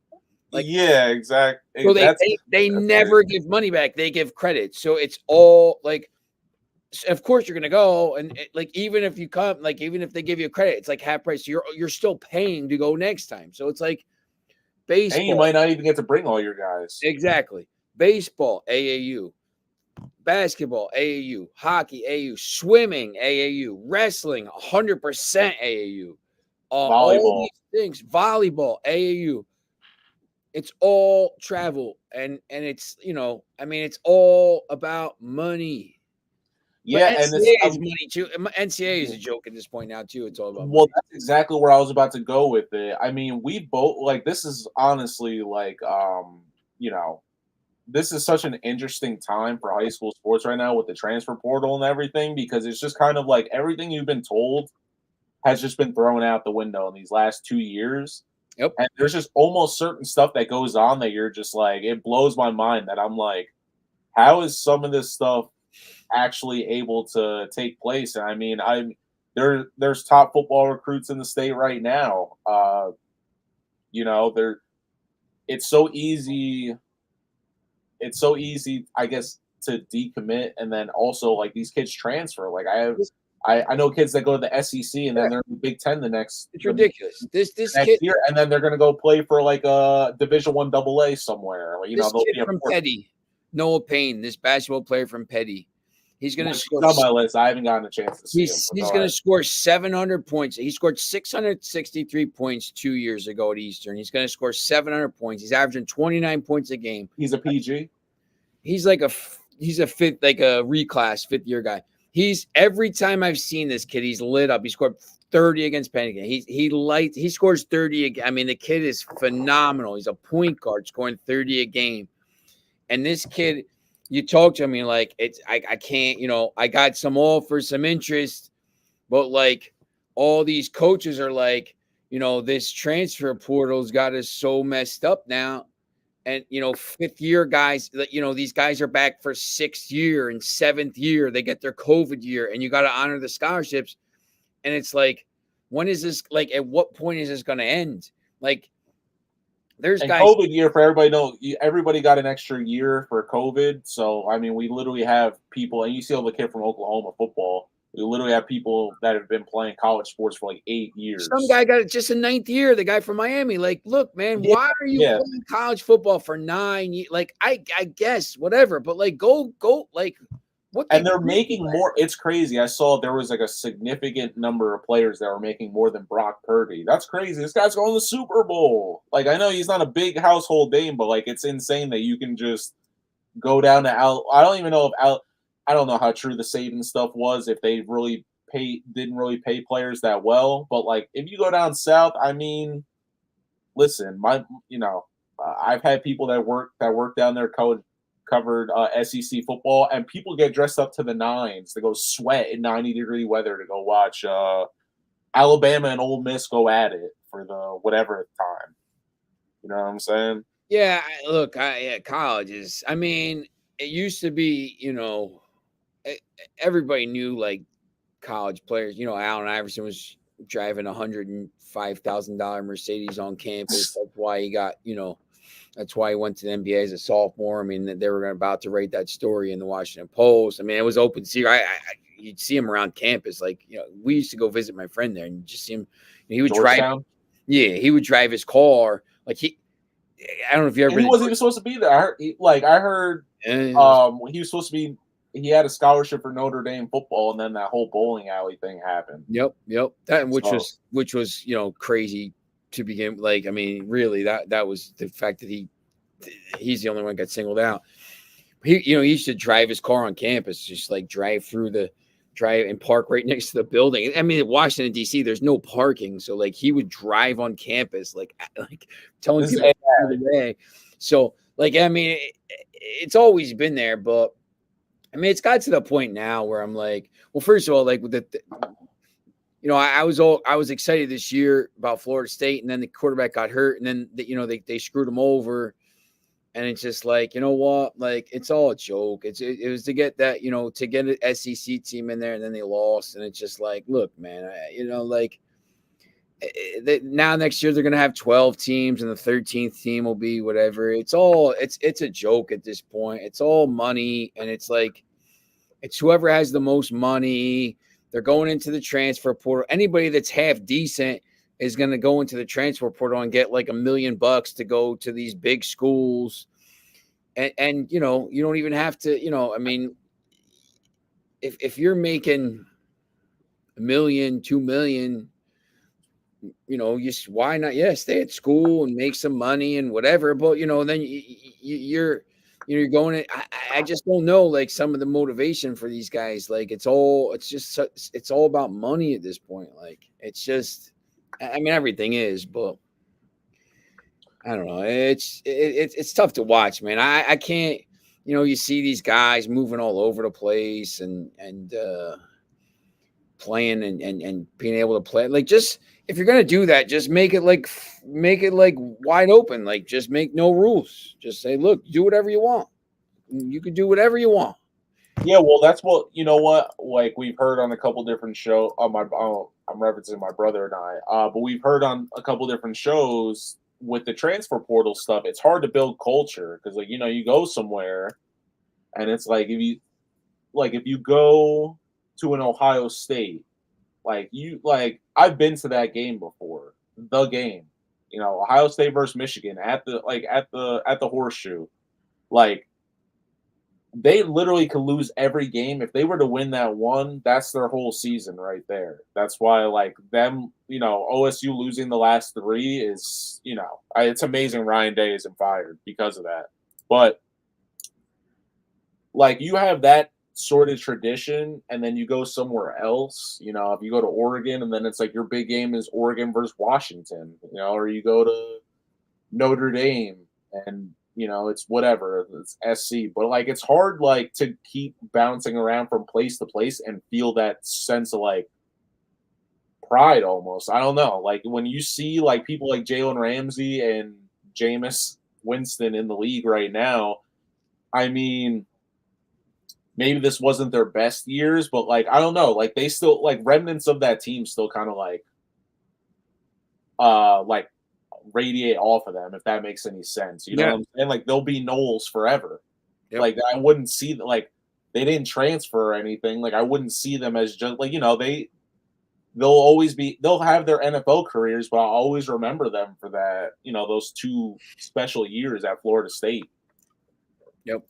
Like, yeah, exactly. So they never give money back. They give credit. So it's all like, of course you're going to go, and like even if you come, like even if they give you a credit, it's like half price. So you're still paying to go next time. So it's like baseball. And you might not even get to bring all your guys. Exactly. Baseball, AAU. Basketball, AAU, hockey, AAU, swimming, AAU, wrestling, 100% AAU, all these things, volleyball, AAU. It's all travel, and it's it's all about money. Yeah, but NCAA is money too. NCAA is a joke at this point now too. It's all about money. That's exactly where I was about to go with it. I mean, we both like this is honestly like this is such an interesting time for high school sports right now with the transfer portal and everything, because it's just kind of like everything you've been told has just been thrown out the window in these last 2 years. Yep. And there's just almost certain stuff that goes on that you're just like, it blows my mind that I'm like, how is some of this stuff actually able to take place? And I mean, there's top football recruits in the state right now. It's so easy. It's so easy, I guess, to decommit, and then also like these kids transfer. Like I know kids that go to the SEC and then they're in the Big Ten It's ridiculous. This next kid, year, and then they're going to go play for like a Division I AA somewhere. Like, this kid from Petty, Noah Payne, this basketball player from Petty, He's going to He's score. on my list. I haven't gotten a chance to see him. He's going to score 700 points. He scored 663 points 2 years ago at Eastern. He's going to score 700 points. He's averaging 29 points a game. He's a PG. He's a fifth, like a reclass 5th-year guy. Every time I've seen this kid, he's lit up. He scored 30 against Pennington. He scores 30 again. I mean, the kid is phenomenal. He's a point guard scoring 30 a game. And this kid, you talk to him, you're like, I can't, I got some offers, some interest, but like all these coaches are like, this transfer portal's got us so messed up now. And, 5th-year guys, these guys are back for 6th year and 7th year. They get their COVID year, and you got to honor the scholarships. And it's like, when is this, like, at what point is this going to end? Like, there's guys. COVID year, for everybody know, everybody got an extra year for COVID. So, I mean, we literally have people, and you see all the kid from Oklahoma football. We literally have people that have been playing college sports for like 8 years. Some guy got it just a 9th year. The guy from Miami, like, look, man, why are you playing college football for 9 years? Like, I guess whatever, but like, go, like, what? And they're making more. It's crazy. I saw there was like a significant number of players that were making more than Brock Purdy. That's crazy. This guy's going to the Super Bowl. Like, I know he's not a big household name, but like, it's insane that you can just go down to I don't even know if I don't know how true the Saban stuff was, if they really didn't really pay players that well. But like, if you go down south, I mean, listen, I've had people that work down there covered SEC football, and people get dressed up to the nines to go sweat in 90-degree weather to go watch Alabama and Ole Miss go at it for the whatever time. You know what I'm saying? Yeah, look, college is. I mean, it used to be, everybody knew like college players. Allen Iverson was driving $105,000 Mercedes on campus. That's why he got, that's why he went to the NBA as a sophomore. I mean, they were about to write that story in the Washington Post. I mean, it was open secret. You'd see him around campus. Like, we used to go visit my friend there, and you just see him. He would drive. Yeah, he would drive his car. Like I don't know if you ever. He wasn't even supposed to be there. I heard he was supposed to be. He had a scholarship for Notre Dame football, and then that whole bowling alley thing happened. Yep. Which was crazy to begin. Like, I mean, really, that was the fact that he's the only one that got singled out. He used to drive his car on campus, just like drive and park right next to the building. I mean, in Washington D.C., there's no parking, so like he would drive on campus, like telling people the way. So, like, I mean, it's always been there, but I mean, it's got to the point now where I'm like, well, first of all, like with I was excited this year about Florida State, and then the quarterback got hurt, and then they screwed him over, and it's just like, you know what, like it's all a joke. It was to get that to get an SEC team in there, and then they lost, and it's just like, look, man, now next year they're gonna have 12 teams, and the 13th team will be whatever. It's a joke at this point. It's all money, and it's like it's whoever has the most money. They're going into the transfer portal. Anybody that's half decent is going to go into the transfer portal and get like $1 million to go to these big schools. And you don't even have to, I mean, if you're making $1 million, $2 million, why not? Yeah, stay at school and make some money and whatever. But then you're going in. I just don't know, like, some of the motivation for these guys. Like, it's all about money at this point. Like, it's just, I mean, everything is, but I don't know. It's tough to watch, man. I can't, you see these guys moving all over the place and playing and being able to play. Like, just, if you're going to do that, just make it like wide open. Like, just make no rules. Just say, look, do whatever you want. You can do whatever you want. Yeah, well, that's what, like we've heard on a couple different shows. I'm referencing my brother and I, but we've heard on a couple different shows with the transfer portal stuff. It's hard to build culture because, like, you go somewhere, and it's like if you go to an Ohio State, I've been to that game before. The game, Ohio State versus Michigan at the Horseshoe. Like, they literally could lose every game. If they were to win that one, that's their whole season right there. That's why, like, them, OSU losing the last three is, it's amazing Ryan Day isn't fired because of that. But, like, you have that sort of tradition, and then you go somewhere else, if you go to Oregon, and then it's like your big game is Oregon versus Washington, or you go to Notre Dame, and it's whatever, it's SC, but like it's hard like to keep bouncing around from place to place and feel that sense of like pride almost. I don't know. Like when you see like people like Jalen Ramsey and Jameis Winston in the league right now, I mean, maybe this wasn't their best years, but like I don't know, like they still like remnants of that team still kind of like radiate off of them, if that makes any sense. You know what I'm saying? Like they'll be Knowles forever. Yep. Like I wouldn't see that, like they didn't transfer or anything. Like I wouldn't see them as just like, they'll have their NFL careers, but I'll always remember them for that, those two special years at Florida State. Yep.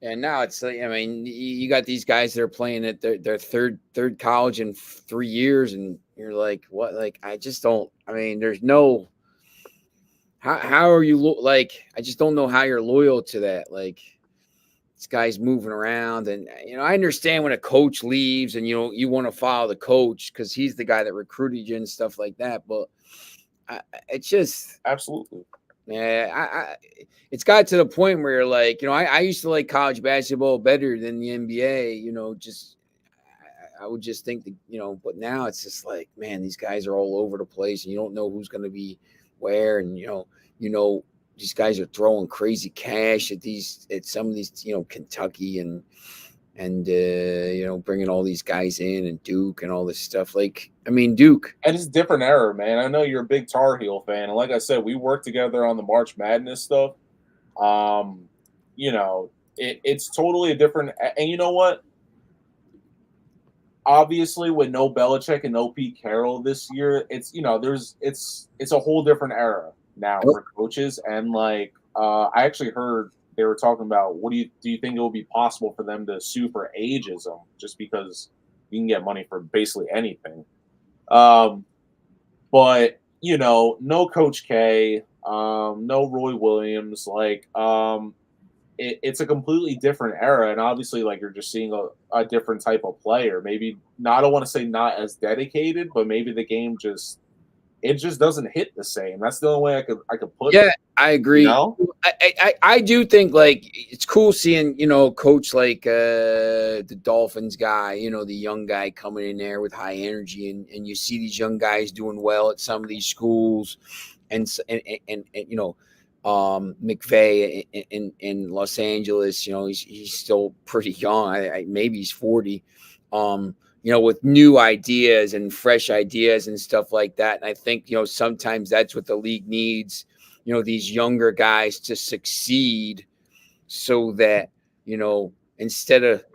And now it's like, I mean, you got these guys that are playing at their third college in 3 years, and you're like, what? Like, I just don't. I mean, there's no. How are you like? I just don't know how you're loyal to that. Like, this guy's moving around, and I understand when a coach leaves, and you want to follow the coach because he's the guy that recruited you and stuff like that. But it's just absolutely. Yeah, it's got to the point where you're like, I used to like college basketball better than the NBA. Just I would just think that, but now it's just like, man, these guys are all over the place, and you don't know who's going to be where, and these guys are throwing crazy cash at some of these, Kentucky and bringing all these guys in, and Duke and all this stuff. Like, I mean, Duke. And it's a different era, man. I know you're a big Tar Heel fan, and like I said, we worked together on the March Madness stuff. It's totally a different. And you know what? Obviously, with no Belichick and no Pete Carroll this year, it's it's a whole different era now for coaches. And like, I actually heard they were talking about, do you think it will be possible for them to sue for ageism just because you can get money for basically anything? But no Coach K, no Roy Williams, like it's a completely different era, and obviously, like you're just seeing a different type of player. Maybe not. I don't want to say not as dedicated, but maybe the game just doesn't hit the same. That's the only way I could put it. Yeah, I agree. I do think like it's cool seeing coach like the Dolphins guy, the young guy coming in there with high energy, and you see these young guys doing well at some of these schools, and McVay in Los Angeles, he's still pretty young. Maybe he's 40. With new ideas and fresh ideas and stuff like that. And I think, sometimes that's what the league needs, these younger guys to succeed so that, instead of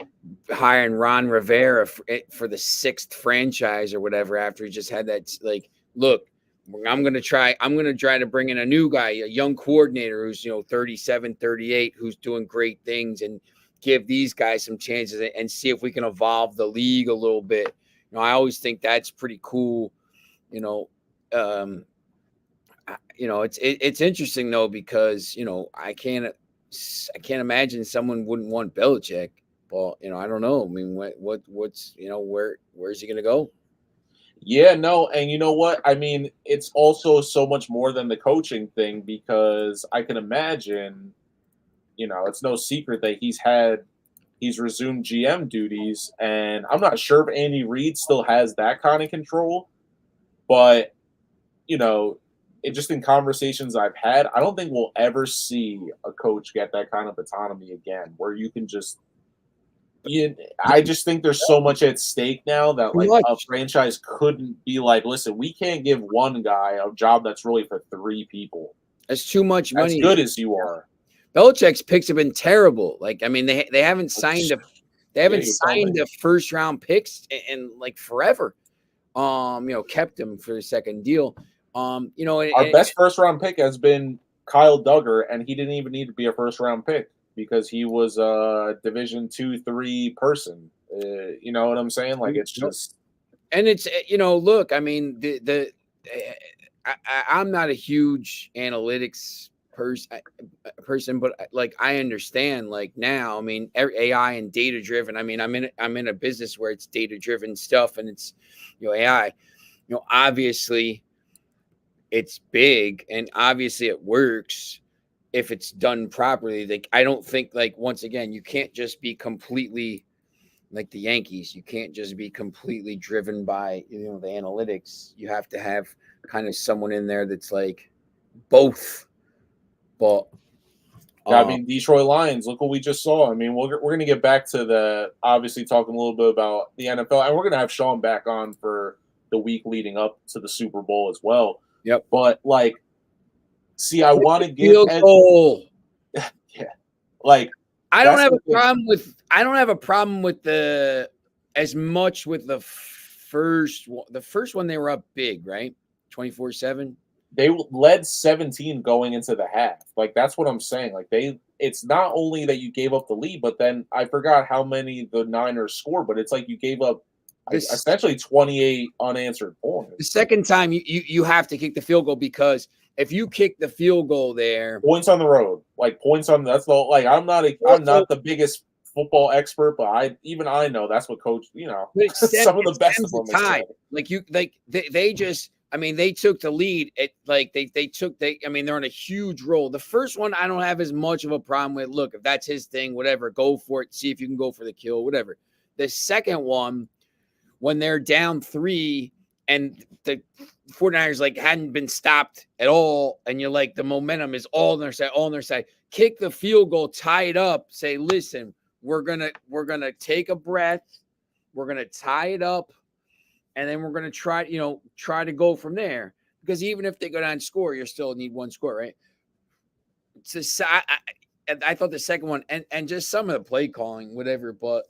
hiring Ron Rivera for the 6th franchise or whatever, after he just had that, like, look, I'm going to try to bring in a new guy, a young coordinator who's, 37, 38, who's doing great things, and give these guys some chances and see if we can evolve the league a little bit. I always think that's pretty cool. It's interesting though, because, I can't imagine someone wouldn't want Belichick, but, I don't know. I mean, what's, where's he going to go? Yeah, no, and you know what? I mean, it's also so much more than the coaching thing, because I can imagine, it's no secret that he's resumed GM duties, and I'm not sure if Andy Reid still has that kind of control, but, it just in conversations I've had, I don't think we'll ever see a coach get that kind of autonomy again, where you can just I just think there's so much at stake now that like a franchise couldn't be like, listen, we can't give one guy a job that's really for 3 people. That's too much money. As good as you are. Belichick's picks have been terrible. Like, I mean, they haven't signed a first round picks in like forever. Kept him for a second deal. Our best first round pick has been Kyle Duggar, and he didn't even need to be a first round pick. because he was a Division 2, 3 person. You know what I'm saying? Like it's just, and it's look, I mean I'm not a huge analytics person, but like I understand like now. I mean, AI and data driven. I mean, I'm in a business where it's data driven stuff, and it's AI. Obviously it's big, and obviously it works if it's done properly. Like I don't think like once again you can't just be completely like the Yankees. You can't just be completely driven by the analytics. You have to have kind of someone in there that's like both. But I mean, Detroit Lions, look what we just saw. I mean, we're going to get back to the obviously talking a little bit about the NFL, and we're going to have Sean back on for the week leading up to the Super Bowl as well. Yep. But like, see, I want to give field goal. Yeah, like I don't have a problem with the as much with the first one. The first one they were up big, right? 24-7. They led 17 going into the half. Like that's what I'm saying. Like it's not only that you gave up the lead, but then I forgot how many the Niners scored, but it's like you gave up essentially 28 unanswered points. The second time you have to kick the field goal, because if you kick the field goal there, points on the road, like points on that's the like I'm not the biggest football expert, but I know that's what coach, some of the best of them time. They took the lead. They're on a huge roll. The first one, I don't have as much of a problem with. Look, if that's his thing, whatever, go for it. See if you can go for the kill, whatever. The second one, when they're down 3 and the 49ers like hadn't been stopped at all, and you're like, the momentum is all on their side, kick the field goal, tie it up, say, listen, we're gonna take a breath, we're gonna tie it up, and then we're going to try to go from there. Because even if they go down and score, you still need one score, right? I thought the second one, and just some of the play calling, whatever. But,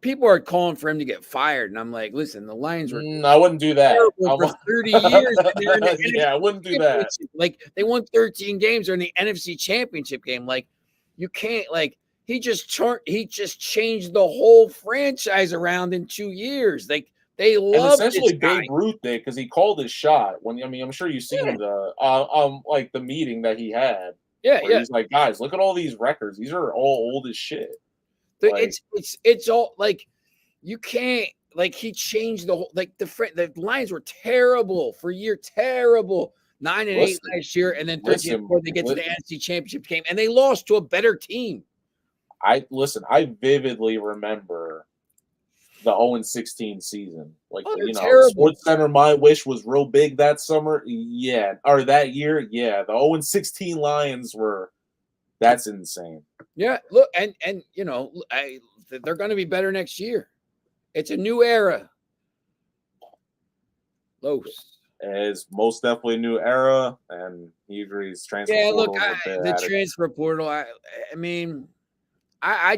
people are calling for him to get fired. And I'm like, listen, the Lions were I wouldn't do that. For 30 years. Yeah, I wouldn't do that. Like, they won 13 games. They're in the NFC Championship game. Like, you can't, like, he just changed the whole franchise around in 2 years. Like they love essentially Babe Ruth did, because he called his shot. I'm sure you've seen the the meeting that he had. Yeah. He's like, guys, look at all these records. These are all old as shit. It's all like you can't like he changed the whole like the Lions were terrible for a year, terrible 9-8 last year, and then 13 before they get to the NFC Championship game, and they lost to a better team. I vividly remember the 0-16 season. Like, Sports Center, my wish was real big that summer. Yeah. Or that year. Yeah. The 0-16 Lions that's insane. Yeah. Look, and they're going to be better next year. It's a new era. Los. It's most definitely a new era, and he agrees. Transfer portal. The transfer portal. I mean, I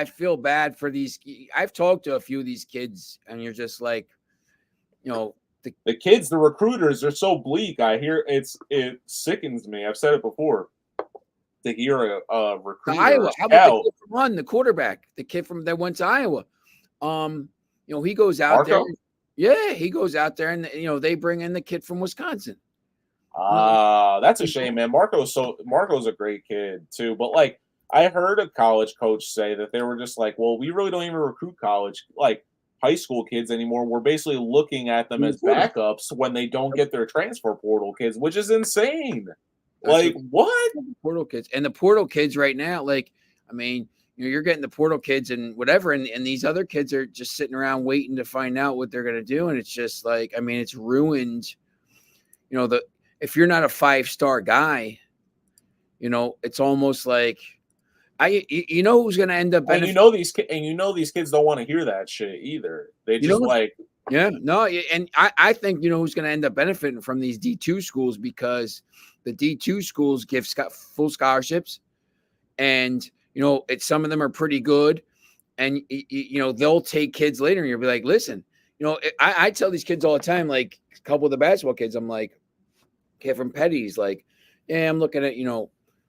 feel bad for these. I've talked to a few of these kids, and you're just like, the kids, the recruiters are so bleak. I hear it sickens me. I've said it before. To hear a recruiter, Iowa. How about the kid from the quarterback, the kid that went to Iowa? He goes out Marco? there. Yeah, he goes out there, and they bring in the kid from Wisconsin. That's a shame, man. Marco's a great kid too, but like. I heard a college coach say that they were just like, well, we really don't even recruit high school kids anymore. We're basically looking at them as backups when they don't get their transfer portal kids, which is insane. What? Portal kids. And the portal kids right now, you're getting the portal kids and whatever, and these other kids are just sitting around waiting to find out what they're going to do. And it's just like, it's ruined. If you're not a 5-star guy, it's almost like, who's going to end up benefiting? These kids don't want to hear that shit either. They just and I think who's going to end up benefiting from these D2 schools, because the D2 schools give full scholarships, and some of them are pretty good, and they'll take kids later, and you'll be like, listen, I tell these kids all the time, like a couple of the basketball kids, I'm like, kid from Petty's, like, Yeah, I'm looking at,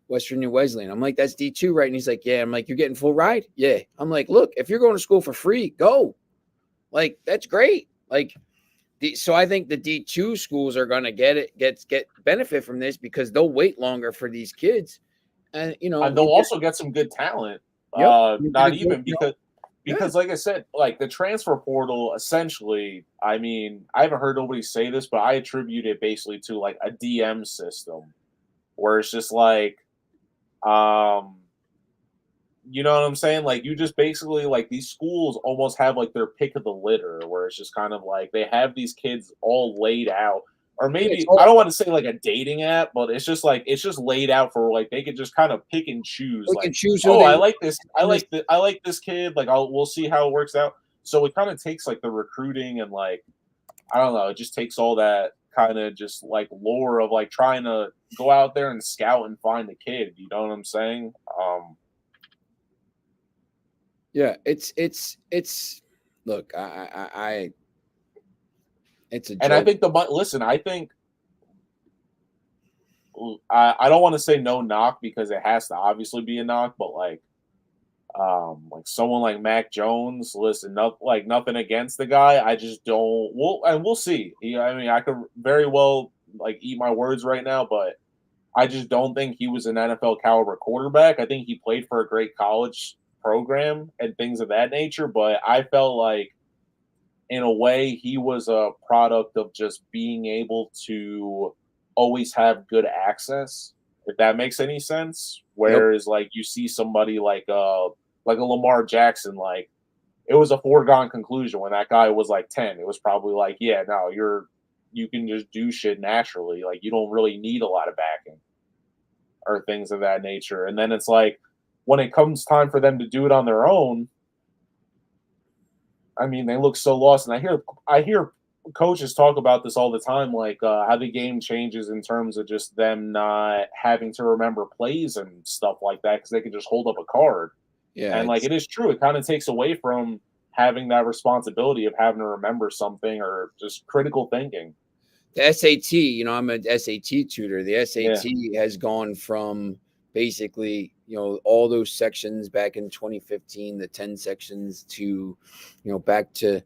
Western New Wesleyan. I'm like, that's D2, right? And he's like, yeah. I'm like, you're getting full ride? Yeah. I'm like, look, if you're going to school for free, go. Like, that's great. Like, so I think the D2 schools are going to get benefit from this because they'll wait longer for these kids. And, And they'll also get some good talent. yep. Not even Yeah. because like I said, like the transfer portal essentially, I mean, I haven't heard nobody say this, but I attribute it basically to like a DM system where it's just like um you know what I'm saying? Like you just basically like these schools almost have like their pick of the litter where it's just kind of like they have these kids all laid out. Or Yeah, it's maybe I all don't want to say like a dating app, but it's just like it's just laid out for like they could just kind of pick and choose they can like, choose who oh, they I want like this, in this. I like this kid, like we'll see how it works out. So it kind of takes like the recruiting and like I don't know, it just takes all that kind of just like lore of like trying to go out there and scout and find the kid. You know what I'm saying? Yeah, it's look, it's a And I joke. think listen, I think I don't want to say no knock because it has to obviously be a knock, but like someone like Mac Jones, listen, like nothing against the guy. I just don't. We'll see. Yeah, I mean, I could very well like eat my words right now, but I just don't think he was an NFL caliber quarterback. I think he played for a great college program and things of that nature, but I felt like in a way he was a product of just being able to always have good access, if that makes any sense. Yep. Whereas like you see somebody like a Lamar Jackson, like it was a foregone conclusion when that guy was like 10. It was probably like, yeah, no, you can just do shit naturally. Like you don't really need a lot of backing or things of that nature. And then it's like when it comes time for them to do it on their own, I mean, they look so lost. And I hear coaches talk about this all the time, like how the game changes in terms of just them not having to remember plays and stuff like that because they can just hold up a card. Yeah, And like it's it is true, it kind of takes away from having that responsibility of having to remember something or just critical thinking. the SAT, I'm an SAT tutor. The Yeah. SAT has gone from basically, all those sections back in 2015, the 10 sections to, back to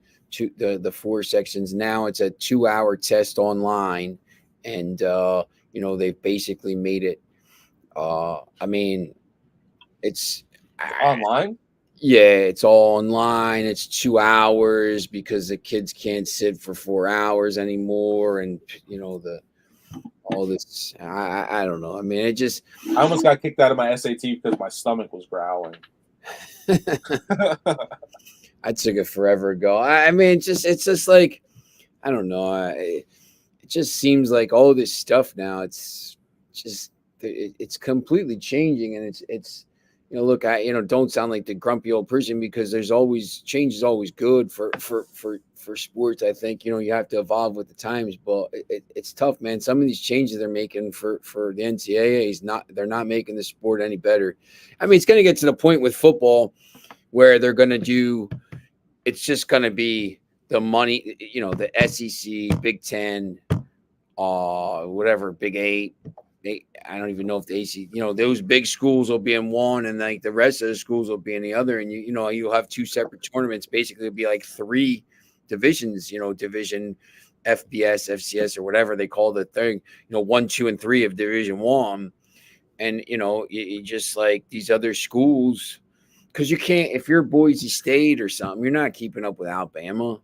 the 4 sections. Now it's a 2-hour test online. And, they've basically made it, I mean, it's, Online? yeah, it's all online. It's 2 hours because the kids can't sit for 4 hours anymore. And, the all this. I don't know. I mean, it just I almost got kicked out of my SAT because my stomach was growling. I took it forever ago. I mean, it's just like I don't know. It just seems like all this stuff now. It's just it's completely changing, and it's look, I don't sound like the grumpy old person because there's always change is always good for sports. I think you have to evolve with the times, but it's tough, man. Some of these changes they're making for the NCAA is they're not making the sport any better. I mean, it's going to get to the point with football where they're going to do. It's just going to be the money, the SEC, Big Ten, whatever, Big Eight. I don't even know if the AC, those big schools will be in one, and like the rest of the schools will be in the other, and you'll have 2 separate tournaments. Basically, it'll be like 3 divisions, division FBS, FCS, or whatever they call the thing. 1, 2, and 3 of Division 1, and you just like these other schools because you can't if you're Boise State or something, you're not keeping up with Alabama.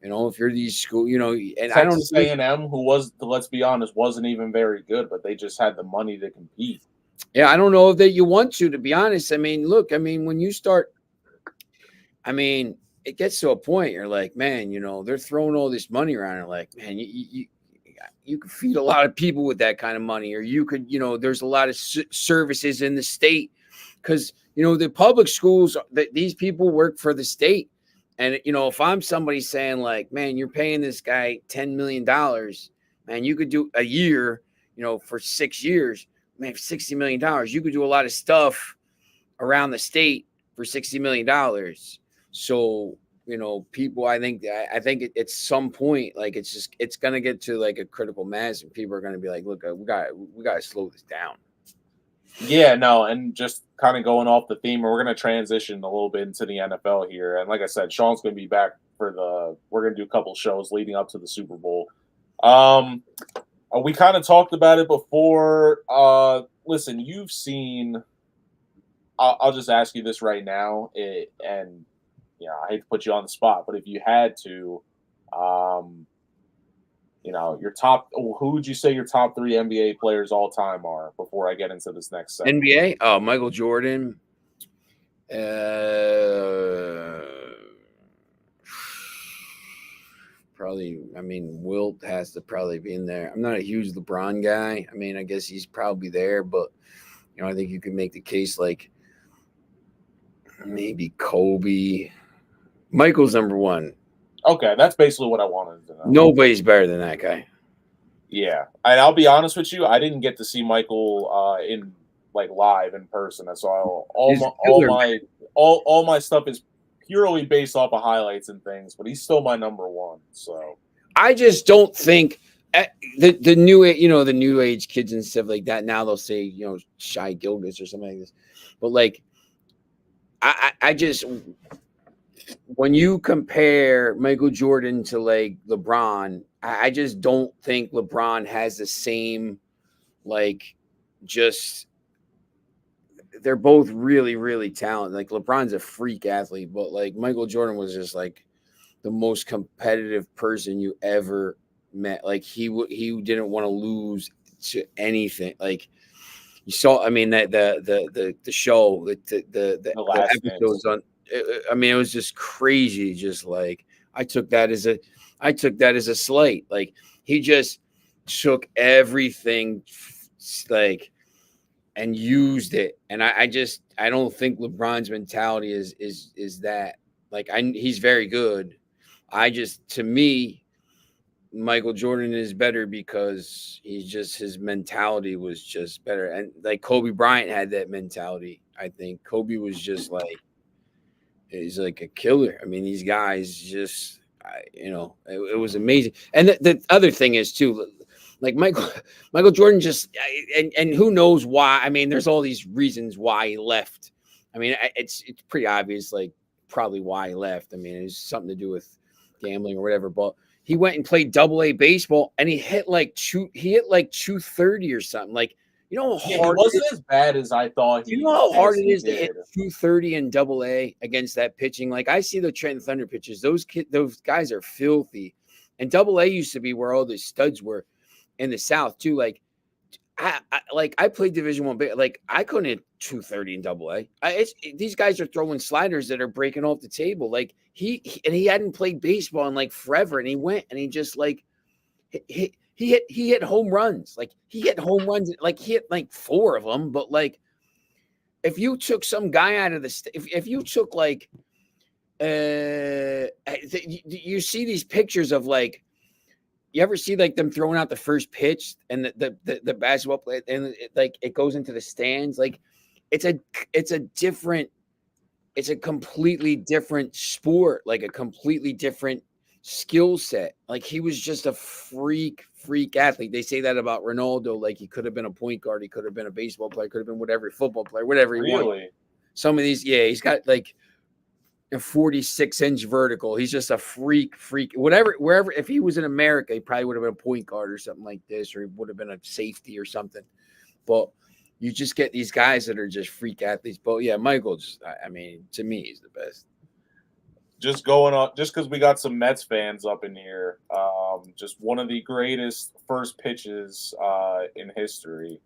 If you're these school, and I don't Texas A&M, who was, let's be honest, wasn't even very good, but they just had the money to compete. Yeah, I don't know that you want to be honest. I mean, look, I mean, when you start, I mean, it gets to a point you're like, man, they're throwing all this money around. And like, man, you could feed a lot of people with that kind of money, or you could, there's a lot of services in the state because the public schools that these people work for the state. And, if I'm somebody saying like, man, you're paying this guy $10 million, man, you could do a year, for 6 years, man, $60 million, you could do a lot of stuff around the state for $60 million. So people, I think at some point, like it's gonna get to like a critical mass, and people are gonna be like, look, we got to slow this down. Yeah, no, and just kind of going off the theme, we're going to transition a little bit into the NFL here. And like I said, Sean's going to be back we're going to do a couple shows leading up to the Super Bowl. We kind of talked about it before. Listen, you've seen, I'll just ask you this right now. And, I hate to put you on the spot, but if you had to, your who would you say your top 3 NBA players all time are before I get into this next segment? NBA? Oh, Michael Jordan. Probably, Wilt has to probably be in there. I'm not a huge LeBron guy. I guess he's probably there, but, I think you can make the case like maybe Kobe. Michael's number 1. Okay, that's basically what I wanted to know. Nobody's better than that guy. Yeah, and I'll be honest with you, I didn't get to see Michael in live in person. So all my stuff is purely based off of highlights and things. But he's still my number 1. So I just don't think the new the new age kids and stuff like that. Now they'll say Shai Gilgeous or something like this, but like I just. When you compare Michael Jordan to like LeBron, I just don't think LeBron has the same, they're both really, really talented. Like LeBron's a freak athlete, but like Michael Jordan was just like the most competitive person you ever met. Like he didn't want to lose to anything. Like you saw, the show, the episodes on. It was just crazy. Just like I took that as a slight. Like he just took everything and used it. And I don't think LeBron's mentality is that. Like he's very good. To me, Michael Jordan is better because his mentality was just better. And like Kobe Bryant had that mentality. I think Kobe was just like. He's like a killer. These guys just, it was amazing. And the other thing is too, like Michael Jordan just, and who knows why? There's all these reasons why he left. It's pretty obvious, like probably why he left. It's something to do with gambling or whatever. But he went and played AA baseball, and he hit like 230 or something. Like. You know how hard it wasn't as bad as I thought. You know how hard it is to hit 230 in AA against that pitching. Like I see the Trenton Thunder pitches; those guys are filthy. And AA used to be where all the studs were in the South too. Like I played Division I, like I couldn't hit 230 in AA. These guys are throwing sliders that are breaking off the table. Like he hadn't played baseball in like forever, and he went and he just like He hit home runs. Like he hit home runs. Like he hit like 4 of them. But like, if you took some guy out of the, if you took like, you see these pictures of like, you ever see like them throwing out the first pitch and the basketball play and it goes into the stands. Like it's a completely different sport. Like a completely different skill set. Like he was just a freak athlete. They say that about Ronaldo. Like he could have been a point guard, he could have been a baseball player, could have been whatever, football player, whatever he wanted. Some of these, he's got like a 46-inch vertical. He's just a freak. Wherever, if he was in America, he probably would have been a point guard or something like this, or he would have been a safety or something. But you just get these guys that are just freak athletes. But yeah, Michael, to me, he's the best. Just going on, just because we got some Mets fans up in here, just one of the greatest first pitches in history,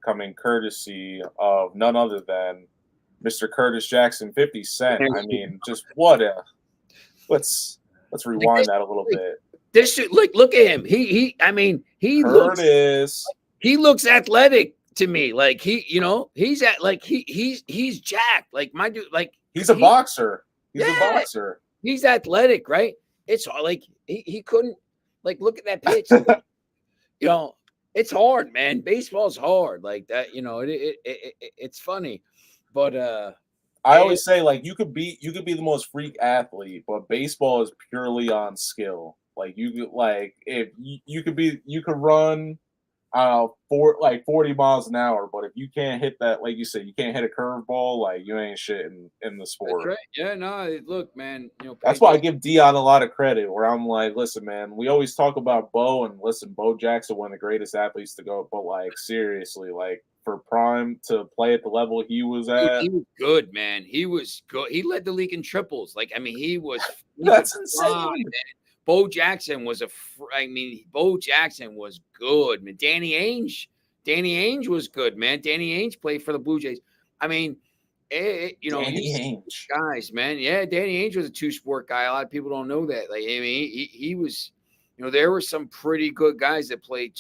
coming courtesy of none other than Mr. Curtis Jackson, 50 Cent. Just let's rewind that a little bit. This look at him. He Curtis. He looks athletic to me. Like he's jacked. Like my dude, like he's a boxer. He's a boxer. He's athletic, right? It's like he couldn't look at that pitch. It's hard, man. Baseball's hard like that. It's funny, but I always say, like, you could be the most freak athlete, but baseball is purely on skill. Like, if you could run 40 miles an hour, but if you can't hit that, like you said, you can't hit a curveball, like, you ain't shit in the That's sport. right. Yeah, no, look, man, That's why I give Dion a lot of credit. Where I'm like, listen, man, we always talk about Bo, and listen, Bo Jackson, one of the greatest athletes to go, but like seriously, like for Prime to play at the level he was Dude, at, he was good, man. He was good. He led the league in triples. Like, I mean, he was that's fine, insane. man. Bo Jackson was Bo Jackson was good, man. Danny Ainge was good, man. Danny Ainge played for the Blue Jays. I mean, Danny Ainge. guys, man. Yeah, Danny Ainge was a two-sport guy. A lot of people don't know that. Like, I mean, he was, there were some pretty good guys that played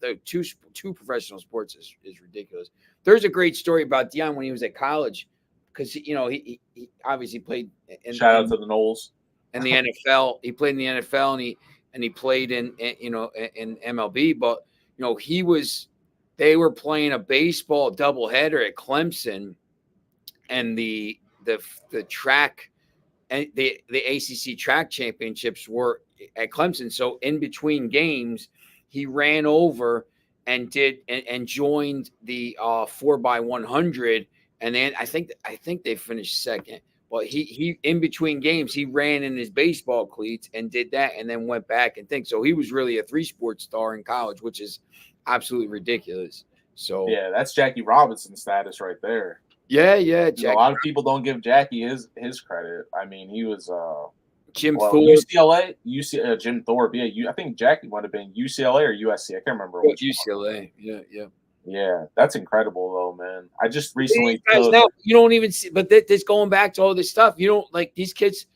the two professional sports is ridiculous. There's a great story about Dion when he was at college, because he obviously played. Shout out to the Knowles. In the NFL, he played in the NFL, and he played in MLB. But they were playing a baseball doubleheader at Clemson, and the track and the ACC track championships were at Clemson. So in between games, he ran over and joined the 4x100, and then I think they finished second. But he in between games, he ran in his baseball cleats and did that, and then went back and think. So he was really a 3-sport star in college, which is absolutely ridiculous. So yeah, that's Jackie Robinson status right there. Yeah. A lot of people don't give Jackie his credit. I mean, he was Jim Thorpe. UCLA, Jim Thorpe. Yeah, I think Jackie might have been UCLA or USC. I can't remember which UCLA. one. Yeah, that's incredible though, man. I just recently now, you don't even see, but this going back to all this stuff. You don't like these kids.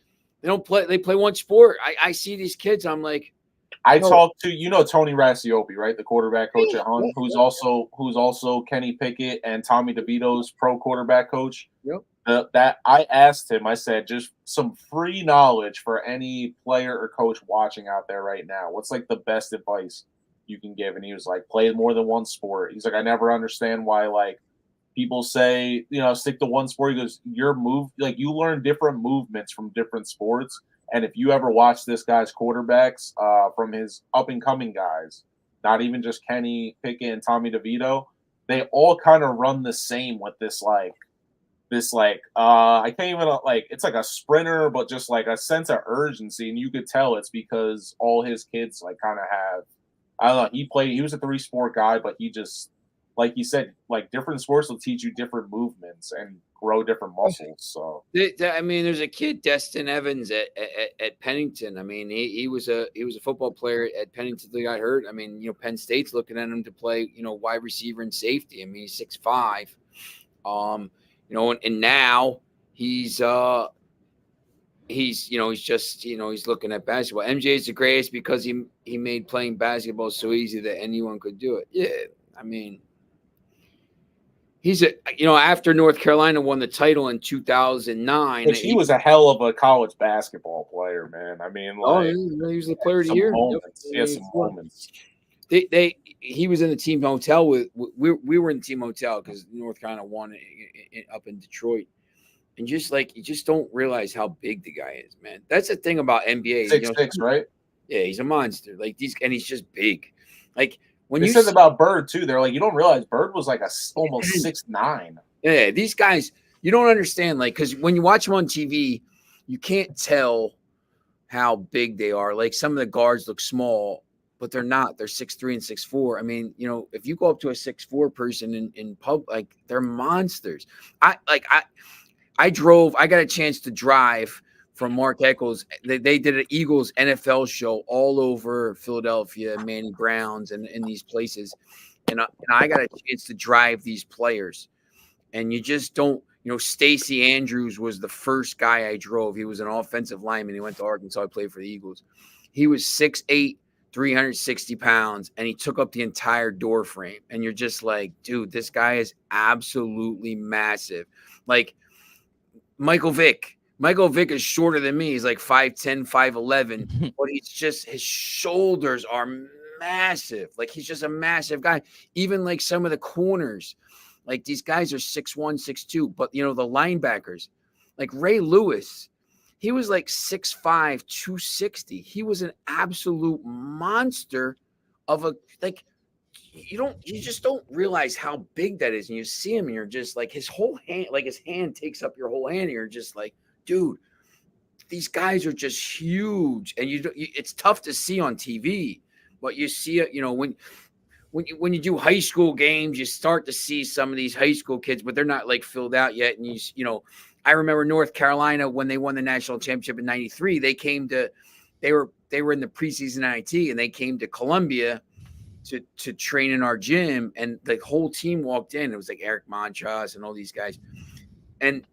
They don't play. They play one sport. I see these kids. I'm like, I talked to Tony Racioppi, right, the quarterback coach at Hunt, who's also Kenny Pickett and Tommy DeVito's pro quarterback coach. Yep. That I asked him. I said, just some free knowledge for any player or coach watching out there right now. What's like the best advice you can give? And he was like, play more than one sport. He's like, I never understand why like people say, stick to one sport. He goes, you learn different movements from different sports. And if you ever watch this guy's quarterbacks from his up and coming guys, not even just Kenny Pickett and Tommy DeVito, they all kind of run the same with this I can't even it's like a sprinter, but just like a sense of urgency, and you could tell it's because all his kids like kind of have. I don't know. He was a 3-sport guy, but he just, like he said, like different sports will teach you different movements and grow different muscles. So I mean, there's a kid, Destin Evans at Pennington. I mean, he was a football player at Pennington that got hurt. I mean, Penn State's looking at him to play, wide receiver and safety. I mean, he's 6'5". And now he's looking at basketball. MJ is the greatest because he made playing basketball so easy that anyone could do it. Yeah, I mean, he's after North Carolina won the title in 2009. Which he was a hell of a college basketball player, man. I mean, he was the player of the year. Moments. He had some moments. He was in the team hotel we were in the team hotel because North Carolina won up in Detroit, and you just don't realize how big the guy is, man. That's the thing about NBA. 6'6", right? Yeah, he's a monster. Like and he's just big. Like when you said about Bird too, they're like, you don't realize Bird was like almost 6'9". Yeah, these guys, you don't understand, like, because when you watch them on TV, you can't tell how big they are. Like some of the guards look small, but they're not. They're 6'3" and 6'4". I mean, if you go up to a 6'4" person in pub, like they're monsters. I got a chance to drive from Mark Eccles. They did an Eagles NFL show all over Philadelphia, Manny Brown's and in these places. And I got a chance to drive these players. And you just don't, Stacey Andrews was the first guy I drove. He was an offensive lineman. He went to Arkansas. He played for the Eagles. He was 6'8", 360 pounds, and he took up the entire door frame. And you're just like, dude, this guy is absolutely massive. Like Michael Vick is shorter than me. He's like 5'10", 5'11", but his shoulders are massive. Like he's just a massive guy. Even like some of the corners, Like these guys are 6'1", 6'2", but the linebackers, like Ray Lewis, he was like 6'5", 260. He was an absolute monster of a like. You just don't realize how big that is, and you see him, and you're just like his whole hand, like his hand takes up your whole hand, and you're just like, dude, these guys are just huge, and it's tough to see on TV, but you see it, when you do high school games, you start to see some of these high school kids, but they're not like filled out yet. And I remember North Carolina when they won the national championship in '93. They were in the preseason NIT, and they came to Columbia to train in our gym, and the whole team walked in. It was like Eric Montross and all these guys, and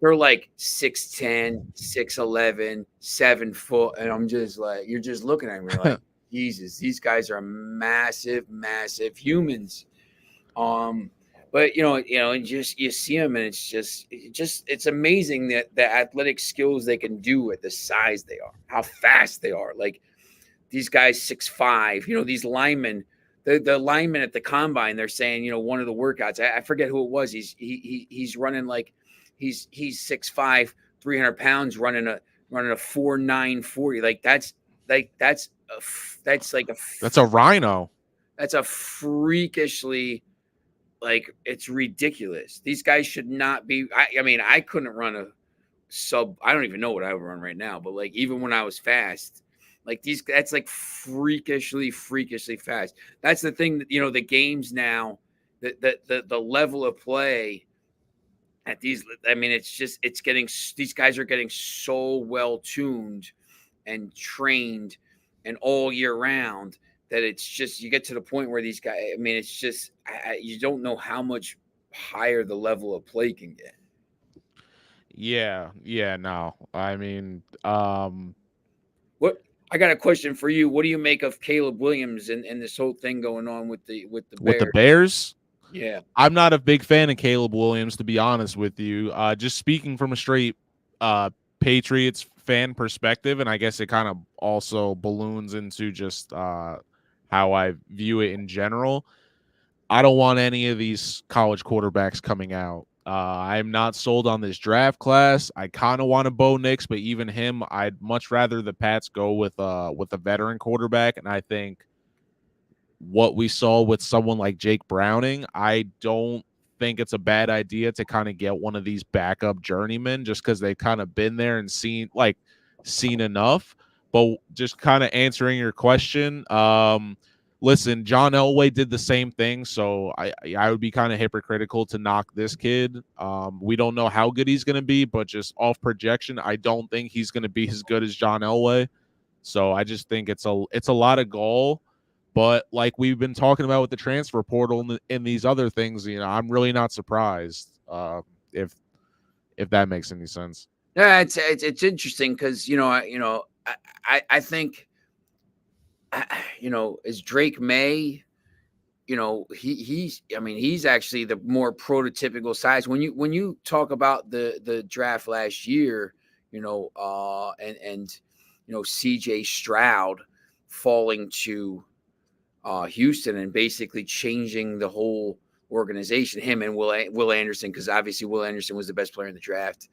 they're like 6'10", 6'11", 7 foot, and I'm just like, you're just looking at me like, Jesus, these guys are massive, massive humans. But you see them, and it's amazing that the athletic skills they can do at the size they are, how fast they are. Like these guys 6'5", these linemen, the linemen at the combine, they're saying, one of the workouts, I forget who it was. He's running like he's 6'5", 300 pounds, running a 4.9 40. Like that's a rhino. That's a freakishly, like, it's ridiculous. These guys should not be. I mean, I couldn't run a sub. I don't even know what I would run right now, but like even when I was fast, like that's like freakishly fast. That's the thing that the games now, the level of play at these. I mean, these guys are getting so well tuned and trained and all year round that it's just, you get to the point where these guys, I mean, it's just, you don't know how much higher the level of play can get. Yeah, no. I mean, what I got a question for you. What do you make of Caleb Williams and this whole thing going on with the Bears? With the Bears? Yeah. I'm not a big fan of Caleb Williams, to be honest with you. Just speaking from a straight Patriots fan perspective, and I guess it kind of also balloons into just how I view it in general. I don't want any of these college quarterbacks coming out. I'm not sold on this draft class. I kind of want a Bo Nix, but even him, I'd much rather the Pats go with a veteran quarterback. And I think what we saw with someone like Jake Browning, I don't think it's a bad idea to kind of get one of these backup journeymen just because they've kind of been there and seen enough. But just kind of answering your question, listen, John Elway did the same thing, so I would be kind of hypocritical to knock this kid. We don't know how good he's going to be, but just off projection, I don't think he's going to be as good as John Elway. So I just think it's a lot of gall. But like we've been talking about with the transfer portal and these other things, I'm really not surprised if that makes any sense. Yeah, it's interesting because I think is Drake May, he's actually the more prototypical size. When you talk about the draft last year, and CJ Stroud falling to Houston and basically changing the whole organization, him and Will Anderson, because obviously Will Anderson was the best player in the draft.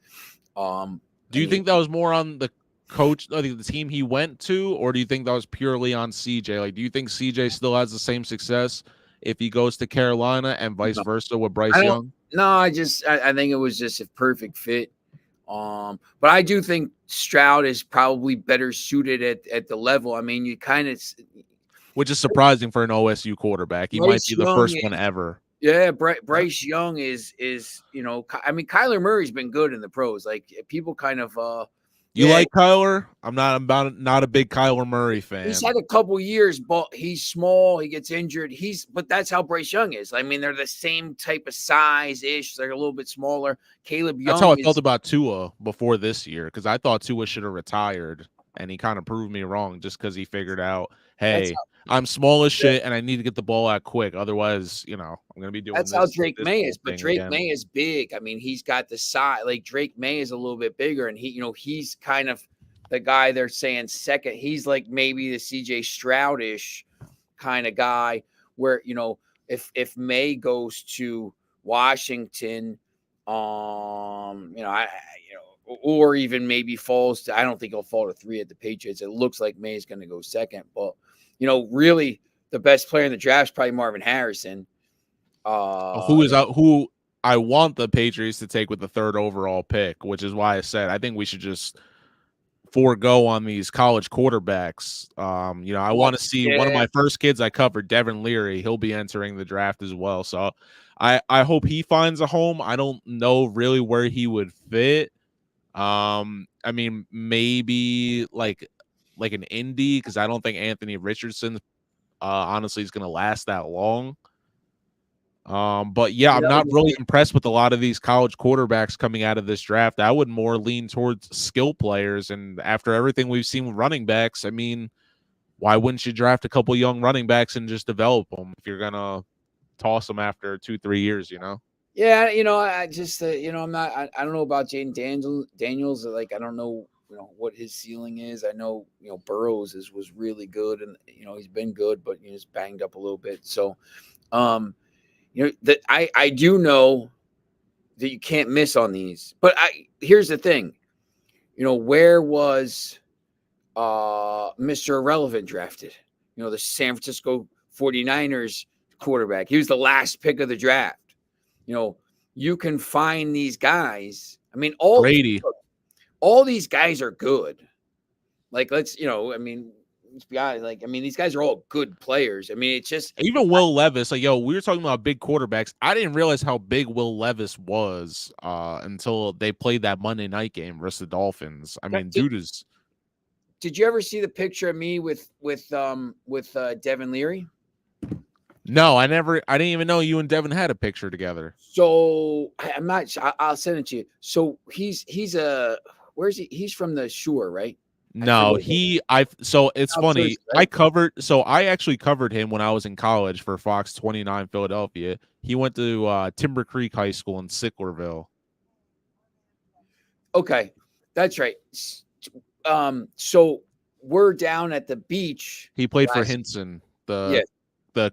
Do you think that was more on the coach, the team he went to, or do you think that was purely on CJ? Like, do you think CJ still has the same success if he goes to Carolina and vice versa with Bryce Young? No, I think it was just a perfect fit. But I do think Stroud is probably better suited at the level. I mean, you kind of, which is surprising for an OSU quarterback. He might be the first one ever. Yeah, Bryce Young is I mean, Kyler Murray's been good in the pros. Like people kind of you like Kyler? I'm not a big Kyler Murray fan. He's had a couple years, but he's small. He gets injured. But that's how Bryce Young is. I mean, they're the same type of size-ish. They're a little bit smaller. Caleb Young. That's how I felt about Tua before this year, because I thought Tua should have retired, and he kind of proved me wrong just because he figured out, hey, I'm small as shit, and I need to get the ball out quick. Otherwise, I'm going to be doing That's how Drake May is. But Drake May is big. I mean, he's got the size. Like, Drake May is a little bit bigger, and he's kind of the guy they're saying second. He's like maybe the CJ Stroud-ish kind of guy where, if May goes to Washington, or even maybe falls to, I don't think he'll fall to 3 at the Patriots. It looks like May's going to go second, but really the best player in the draft is probably Marvin Harrison. Who I want the Patriots to take with the 3rd overall pick, which is why I said I think we should just forego on these college quarterbacks. I want to see one of my first kids I covered, Devin Leary. He'll be entering the draft as well. So I hope he finds a home. I don't know really where he would fit. I mean, maybe like an Indy, because I don't think Anthony Richardson honestly is going to last that long. But yeah, I'm not really impressed with a lot of these college quarterbacks coming out of this draft. I would more lean towards skill players. And after everything we've seen with running backs, I mean, why wouldn't you draft a couple young running backs and just develop them if you're gonna toss them after 2-3 years? Yeah, I just I'm not. I don't know about Jaden Daniels. Like, I don't know, what his ceiling is. I know, Burrows was really good, and he's been good, but he's banged up a little bit. So, that I do know that you can't miss on these. But here's the thing, where was Mr. Irrelevant drafted? The San Francisco 49ers quarterback. He was the last pick of the draft. You can find these guys. I mean, all these guys are good. Like, let's be honest. Like, I mean, these guys are all good players. I mean, it's just even Will Levis. Like, we were talking about big quarterbacks. I didn't realize how big Will Levis was until they played that Monday night game versus the Dolphins. I mean, dude is. Did you ever see the picture of me with Devin Leary? No, I didn't even know you and Devin had a picture together. So I'm not. I'll send it to you. So he's where is he? He's from the Shore, right? No, so it's funny. Right? I actually covered him when I was in college for Fox 29 Philadelphia. He went to Timber Creek High School in Sicklerville. Okay, that's right. So we're down at the beach. He played for Hinson, the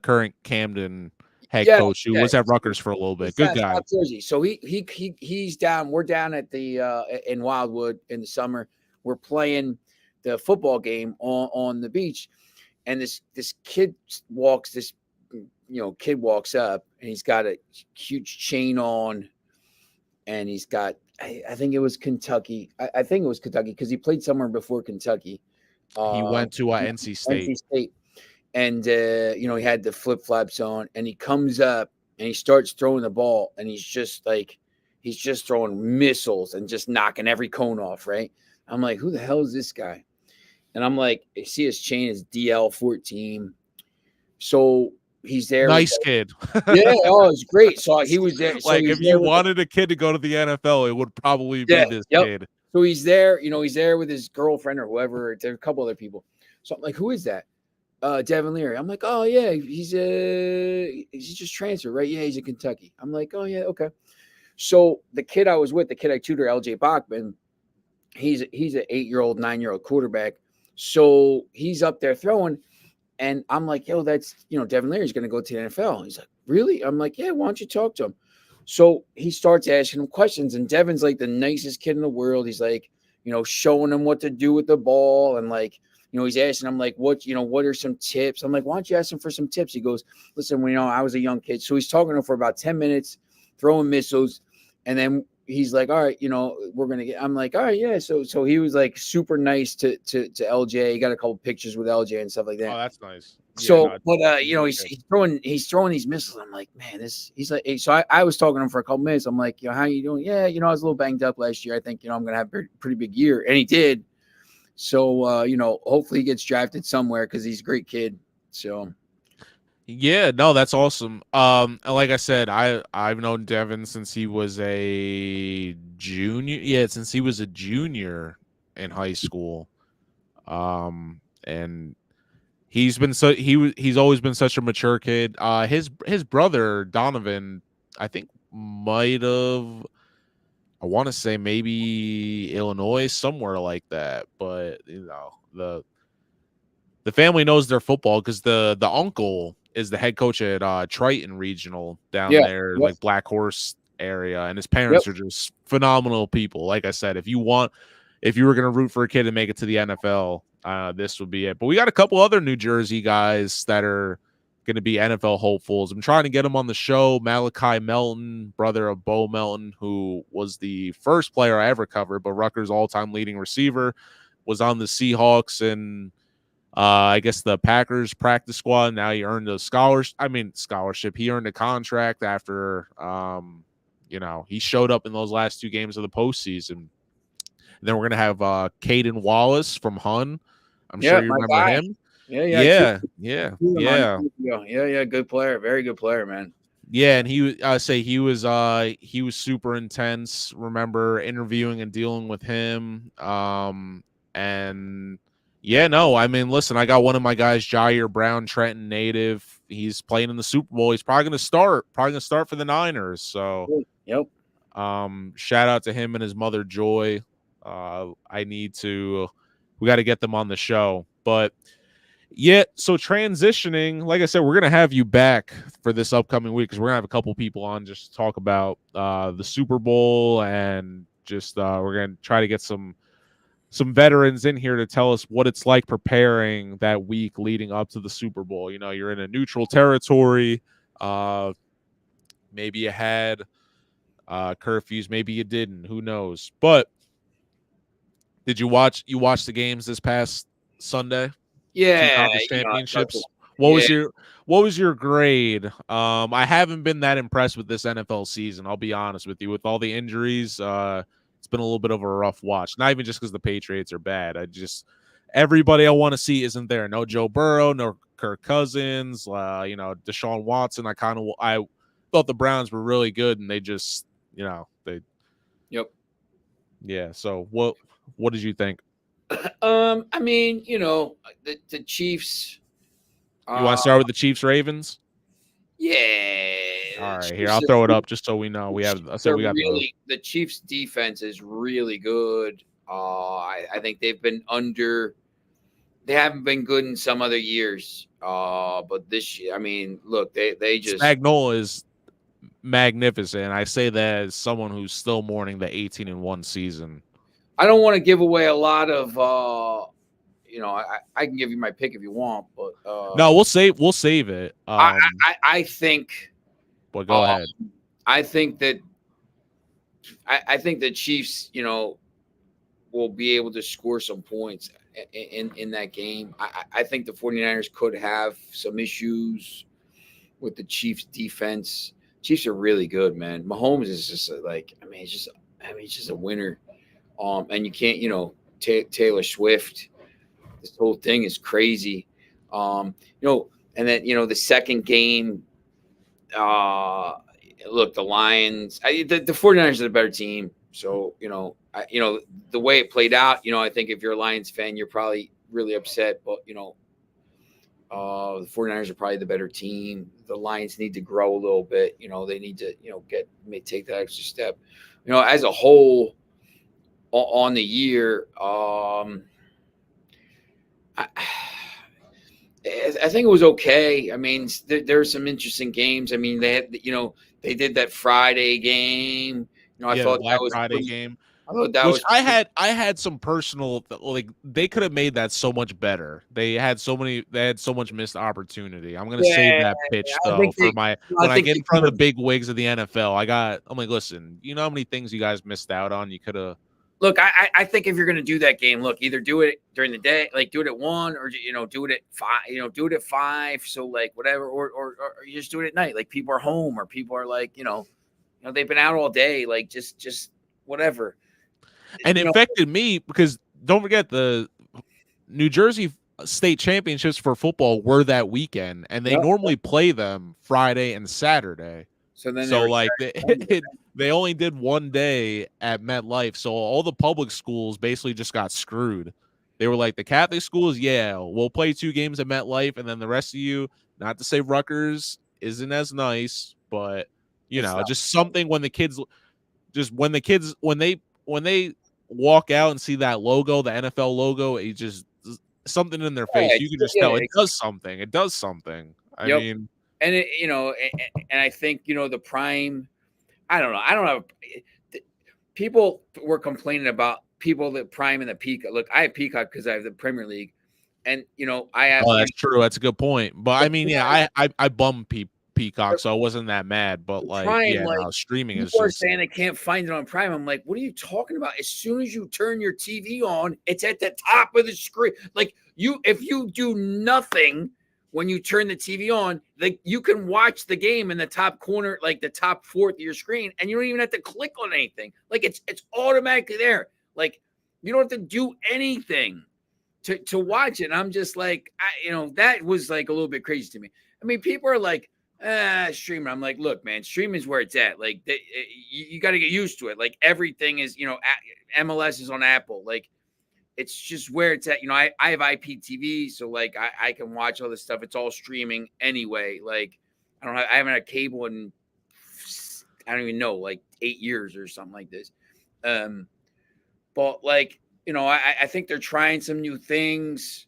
current Camden head coach who was at Rutgers for a little bit. Good guy. So he's down. We're down at the in Wildwood in the summer. We're playing the football game on the beach, and this kid walks up, and he's got a huge chain on, and he's got I think it was Kentucky. I think it was Kentucky because he played somewhere before Kentucky. He went to NC State. NC State. And, he had the flip-flops on, and he comes up, and he starts throwing the ball, and he's just throwing missiles and just knocking every cone off, right? I'm like, who the hell is this guy? And I'm like, I see his chain is DL14. So he's there. Nice kid. Yeah, it's great. So he was there. So like, if you wanted a kid to go to the NFL, it would probably be this kid. So he's there, he's there with his girlfriend or whoever. There are a couple other people. So I'm like, who is that? Devin Leary. I'm like, oh yeah, he's just transferred, right? Yeah, he's in Kentucky. I'm like, oh yeah, okay. So the kid I was with, the kid I tutor, LJ Bachman, he's an 8-year-old, 9-year-old quarterback. So he's up there throwing, and I'm like, yo, that's Devin Leary's going to go to the NFL. He's like, really? I'm like, yeah. Why don't you talk to him? So he starts asking him questions, and Devin's like the nicest kid in the world. He's like, showing him what to do with the ball, and like. He's asking him like, what are some tips? I'm like, why don't you ask him for some tips? He goes, listen, I was a young kid. So he's talking to him for about 10 minutes, throwing missiles. And then he's like, all right, we're going to get, I'm like, all right, yeah. So he was like super nice to LJ. He got a couple pictures with LJ and stuff like that. Oh, that's nice. So, he's throwing these missiles. I'm like, man, he's like, hey, so I was talking to him for a couple minutes. I'm like, how you doing? Yeah. I was a little banged up last year. I think, I'm going to have a pretty big year. And he did. So, hopefully he gets drafted somewhere because he's a great kid. So, yeah, no, that's awesome. Like I said, I've known Devin since he was a junior. Yeah, since he was a junior in high school. And he's always been such a mature kid. His brother Donovan, I think, might have. I want to say maybe Illinois, somewhere like that. But the family knows their football because the uncle is the head coach at Triton Regional down Yeah. there, Yep. like Black Horse area, and his Yep. parents are just phenomenal people. Like I said, if you were going to root for a kid to make it to the NFL, this would be it. But we got a couple other New Jersey guys that are going to be NFL hopefuls. I'm trying to get him on the show. Malachi Melton, brother of Bo Melton, who was the first player I ever covered, but Rutgers' all-time leading receiver, was on the Seahawks and I guess the Packers practice squad. Now he earned a scholarship. He earned a contract after, he showed up in those last 2 games of the postseason. And then we're going to have Caden Wallace from Hun. I'm sure you remember guy. him. Yeah. Yeah. Good player. Very good player, man. Yeah, and he was super intense. Remember interviewing and dealing with him. And yeah, no, I mean, listen, I got one of my guys, Jair Brown, Trenton native. He's playing in the Super Bowl. He's probably gonna start for the Niners. So yep. Shout out to him and his mother Joy. We got to get them on the show. But yeah, so transitioning, like I said, we're gonna have you back for this upcoming week because we're gonna have a couple people on just to talk about the Super Bowl and just we're gonna try to get some veterans in here to tell us what it's like preparing that week leading up to the Super Bowl. You know, you're in a neutral territory. Maybe you had curfews, maybe you didn't. Who knows? But did you watch the games this past Sunday? Yeah, Two conference championships. What was your grade? I haven't been that impressed with this NFL season. I'll be honest with you. With all the injuries, it's been a little bit of a rough watch. Not even just because the Patriots are bad. Everybody I want to see isn't there. No Joe Burrow, no Kirk Cousins. Deshaun Watson. I thought the Browns were really good, and they just, they. Yep. Yeah. So what did you think? I mean, the Chiefs. You want to start with the Chiefs Ravens? Yeah. All right, here I'll throw it up just so we know we got the Chiefs defense is really good. I think they haven't been good in some other years. But this year, I mean, look, they just Spagnuolo is magnificent. I say that as someone who's still mourning the 18-1 season. I don't want to give away a lot of I can give you my pick if you want, but no, we'll save it. I think. But go ahead. I think that the Chiefs, will be able to score some points in that game. I think the 49ers could have some issues with the Chiefs defense. Chiefs are really good, man. Mahomes is just he's just a winner. And you can't, Taylor Swift. This whole thing is crazy. And then, the second game, look, the Lions, the 49ers are the better team. So, the way it played out, I think if you're a Lions fan, you're probably really upset. But, the 49ers are probably the better team. The Lions need to grow a little bit. They need to, take that extra step. As a whole on the year, I think it was okay. I mean, there were some interesting games. I mean, they had, they did that Friday game. I thought Black that was Friday game. I thought that was. I had some personal, like, they could have made that so much better. They had so much missed opportunity. I'm gonna save that pitch though for when I get in front of the big wigs of the NFL. I'm like, listen, you know how many things you guys missed out on? You could have. Look, I think if you're going to do that game, look, either do it during the day, like do it at 1, or do it at 5. Do it at 5. So like whatever, or you just do it at night. Like people are home, or people are like they've been out all day. Like just whatever. And it affected me because don't forget the New Jersey state championships for football were that weekend, and they normally play them Friday and Saturday. So then, they only did one day at MetLife, so all the public schools basically just got screwed. They were like, the Catholic schools, we'll play 2 games at MetLife, and then the rest of you, not to say Rutgers isn't as nice, but just something when they walk out and see that logo, the NFL logo, it just something in their face. You can just tell it does something. It does something. I Yep. mean, And and I think the prime. I don't know. I don't have. People were complaining about people that prime in the Peacock. Look, I have Peacock because I have the Premier League, and I have. oh, that's true. That's a good point. But I The mean, yeah, I bum Peacock, so I wasn't that mad. But like, Prime, yeah, like no, streaming is people are just saying they can't find it on Prime. I'm like, what are you talking about? As soon as you turn your TV on, it's at the top of the screen. Like if you do nothing when you turn the TV on, like you can watch the game in the top corner, like the top fourth of your screen, and you don't even have to click on anything. Like it's automatically there. Like you don't have to do anything to watch it. And I'm just like, that was like a little bit crazy to me. I mean, people are like, streaming. I'm like, look, man, streaming is where it's at. Like, you got to get used to it. Like, everything is, MLS is on Apple. Like, it's just where it's at. I have IPTV, so like, I can watch all this stuff. It's all streaming anyway. Like, I haven't had cable in, I don't even know, like 8 years or something like this. But like, I think they're trying some new things.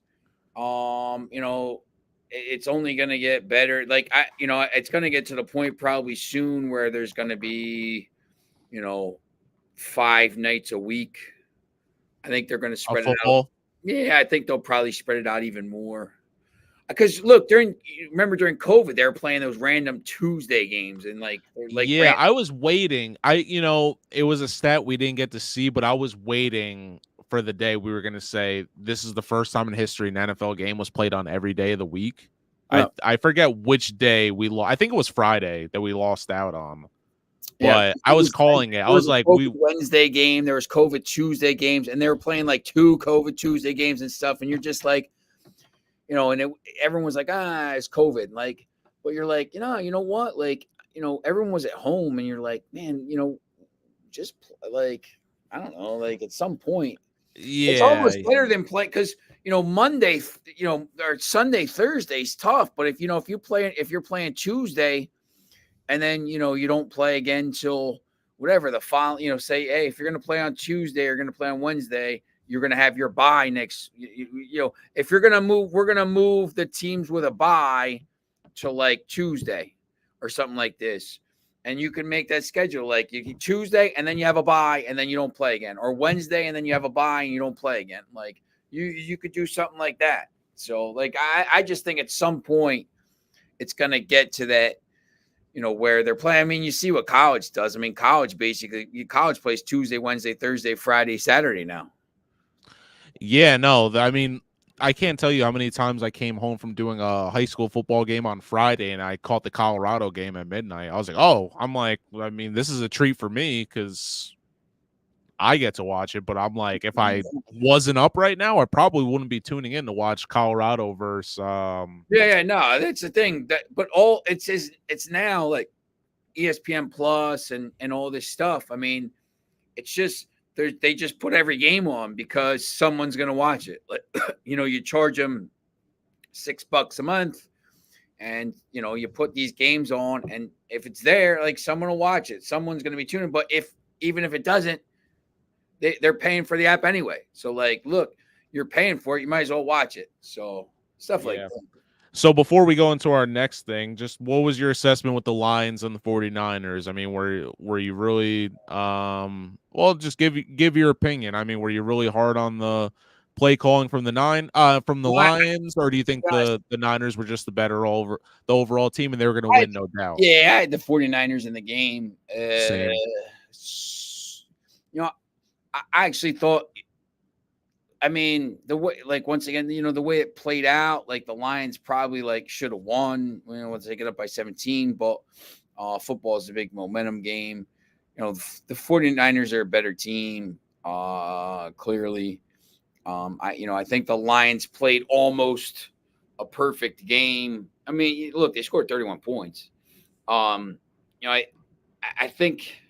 It's only going to get better. Like it's going to get to the point probably soon where there's going to be, 5 nights a week. I think they're going to spread it out. football. Yeah, I think they'll probably spread it out even more. Because look, during COVID, they were playing those random Tuesday games and like Yeah, I was waiting. It was a stat we didn't get to see, but I was waiting for the day we were going to say this is the first time in history an NFL game was played on every day of the week. Yeah. I forget which day we lost. I think it was Friday that we lost out on. But I was calling it. I was like, Wednesday game. There was COVID Tuesday games, and they were playing like 2 COVID Tuesday games and stuff. And you're just like, and everyone was like, it's COVID. Like, but you're like, you know what? Like, everyone was at home, and you're like, man, just like, I don't know, like at some point, it's almost better than playing because Monday, or Sunday, Thursday's tough. But if you're playing Tuesday, and then you don't play again till whatever the following, say, hey, if you're going to play on Tuesday, you're going to play on Wednesday, you're going to have your bye next. If you're going to move, we're going to move the teams with a bye to like Tuesday or something like this. And you can make that schedule like you Tuesday and then you have a bye and then you don't play again, or Wednesday and then you have a bye and you don't play again. Like you could do something like that. So like I just think at some point it's going to get to that, where they're playing. I mean, you see what college does. I mean, college plays Tuesday, Wednesday, Thursday, Friday, Saturday now. Yeah, no, I mean, I can't tell you how many times I came home from doing a high school football game on Friday and I caught the Colorado game at midnight. I was like, I mean, this is a treat for me because I get to watch it. But I'm like, if I wasn't up right now, I probably wouldn't be tuning in to watch Colorado versus. Yeah, no, that's the thing. But it's now like ESPN Plus and all this stuff. I mean, it's just. They just put every game on because someone's going to watch it. Like, you charge them $6 a month and, you put these games on, and if it's there, like someone will watch it. Someone's going to be tuning. But even if it doesn't, they're paying for the app anyway. So like, look, you're paying for it. You might as well watch it. So stuff like that. So before we go into our next thing, just what was your assessment with the Lions and the 49ers? I mean, were you really just give your opinion. I mean, were you really hard on the play calling from the Lions, or do you think the Niners were just the overall team and they were going to win, no doubt? Yeah, I had the 49ers in the game. Same. I actually thought, I mean, the way, like, once again, the way it played out, like the Lions probably like should have won, once they get up by 17, but football is a big momentum game. The 49ers are a better team, clearly. I think the Lions played almost a perfect game. I mean, look, they scored 31 points. I think,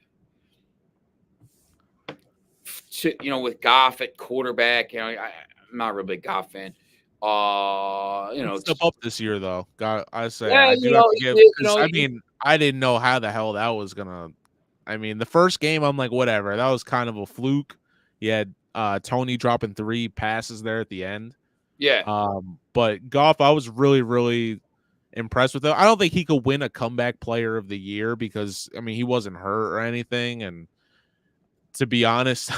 with Goff at quarterback, I'm not a real big Goff fan. Step up this year though. I say, yeah, I do have to give. I mean, I didn't know how the hell that was gonna. I mean, the first game, I'm like, whatever. That was kind of a fluke. You had Tony dropping 3 passes there at the end. Yeah. But Goff, I was really, really impressed with him. I don't think he could win a comeback player of the year because I mean he wasn't hurt or anything. And to be honest,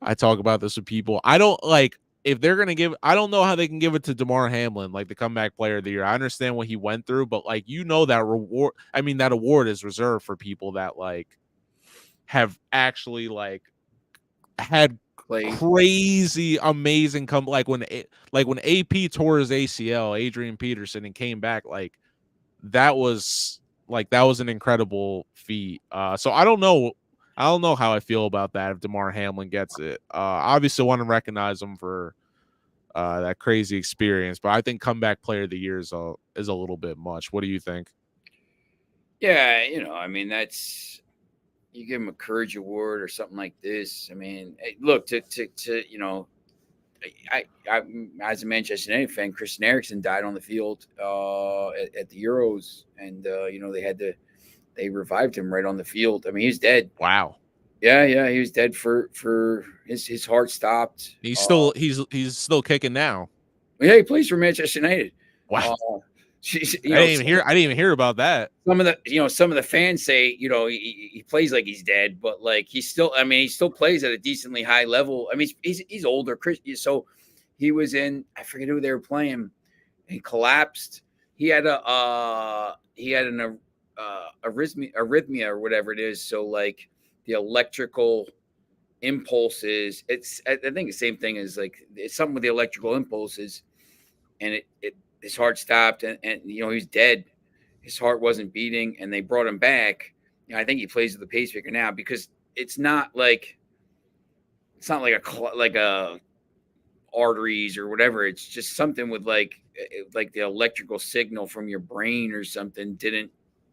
I talk about this with people. I don't like if they're gonna give. I don't know how they can give it to DeMar Hamlin, like the comeback player of the year. I understand what he went through, but like that reward. I mean that award is reserved for people that like have actually like had crazy amazing like when AP tore his ACL, Adrian Peterson, and came back, like that was an incredible feat. So I don't know how I feel about that if DeMar Hamlin gets it. Obviously want to recognize him for that crazy experience, but I think comeback player of the year is a little bit much. What do you think? Yeah, I mean that's you give him a courage award or something like this. I mean, look to I as a Manchester United fan, Christian Eriksen died on the field at the Euros, and they revived him right on the field. I mean, he's dead. Wow. Yeah, he was dead for his heart stopped. He's still kicking now. Yeah, he plays for Manchester United. Wow. I didn't even hear about that. Some of the fans say, he plays like he's dead, but like he still plays at a decently high level. I mean, he's older, so he was in, I forget who they were playing. He collapsed. He had an arrhythmia or whatever it is. So like the electrical impulses, I think the same thing as like it's something with the electrical impulses, and his heart stopped, and he's dead. His heart wasn't beating, and they brought him back. I think he plays with the pacemaker now because it's not like a arteries or whatever. It's just something with like the electrical signal from your brain or something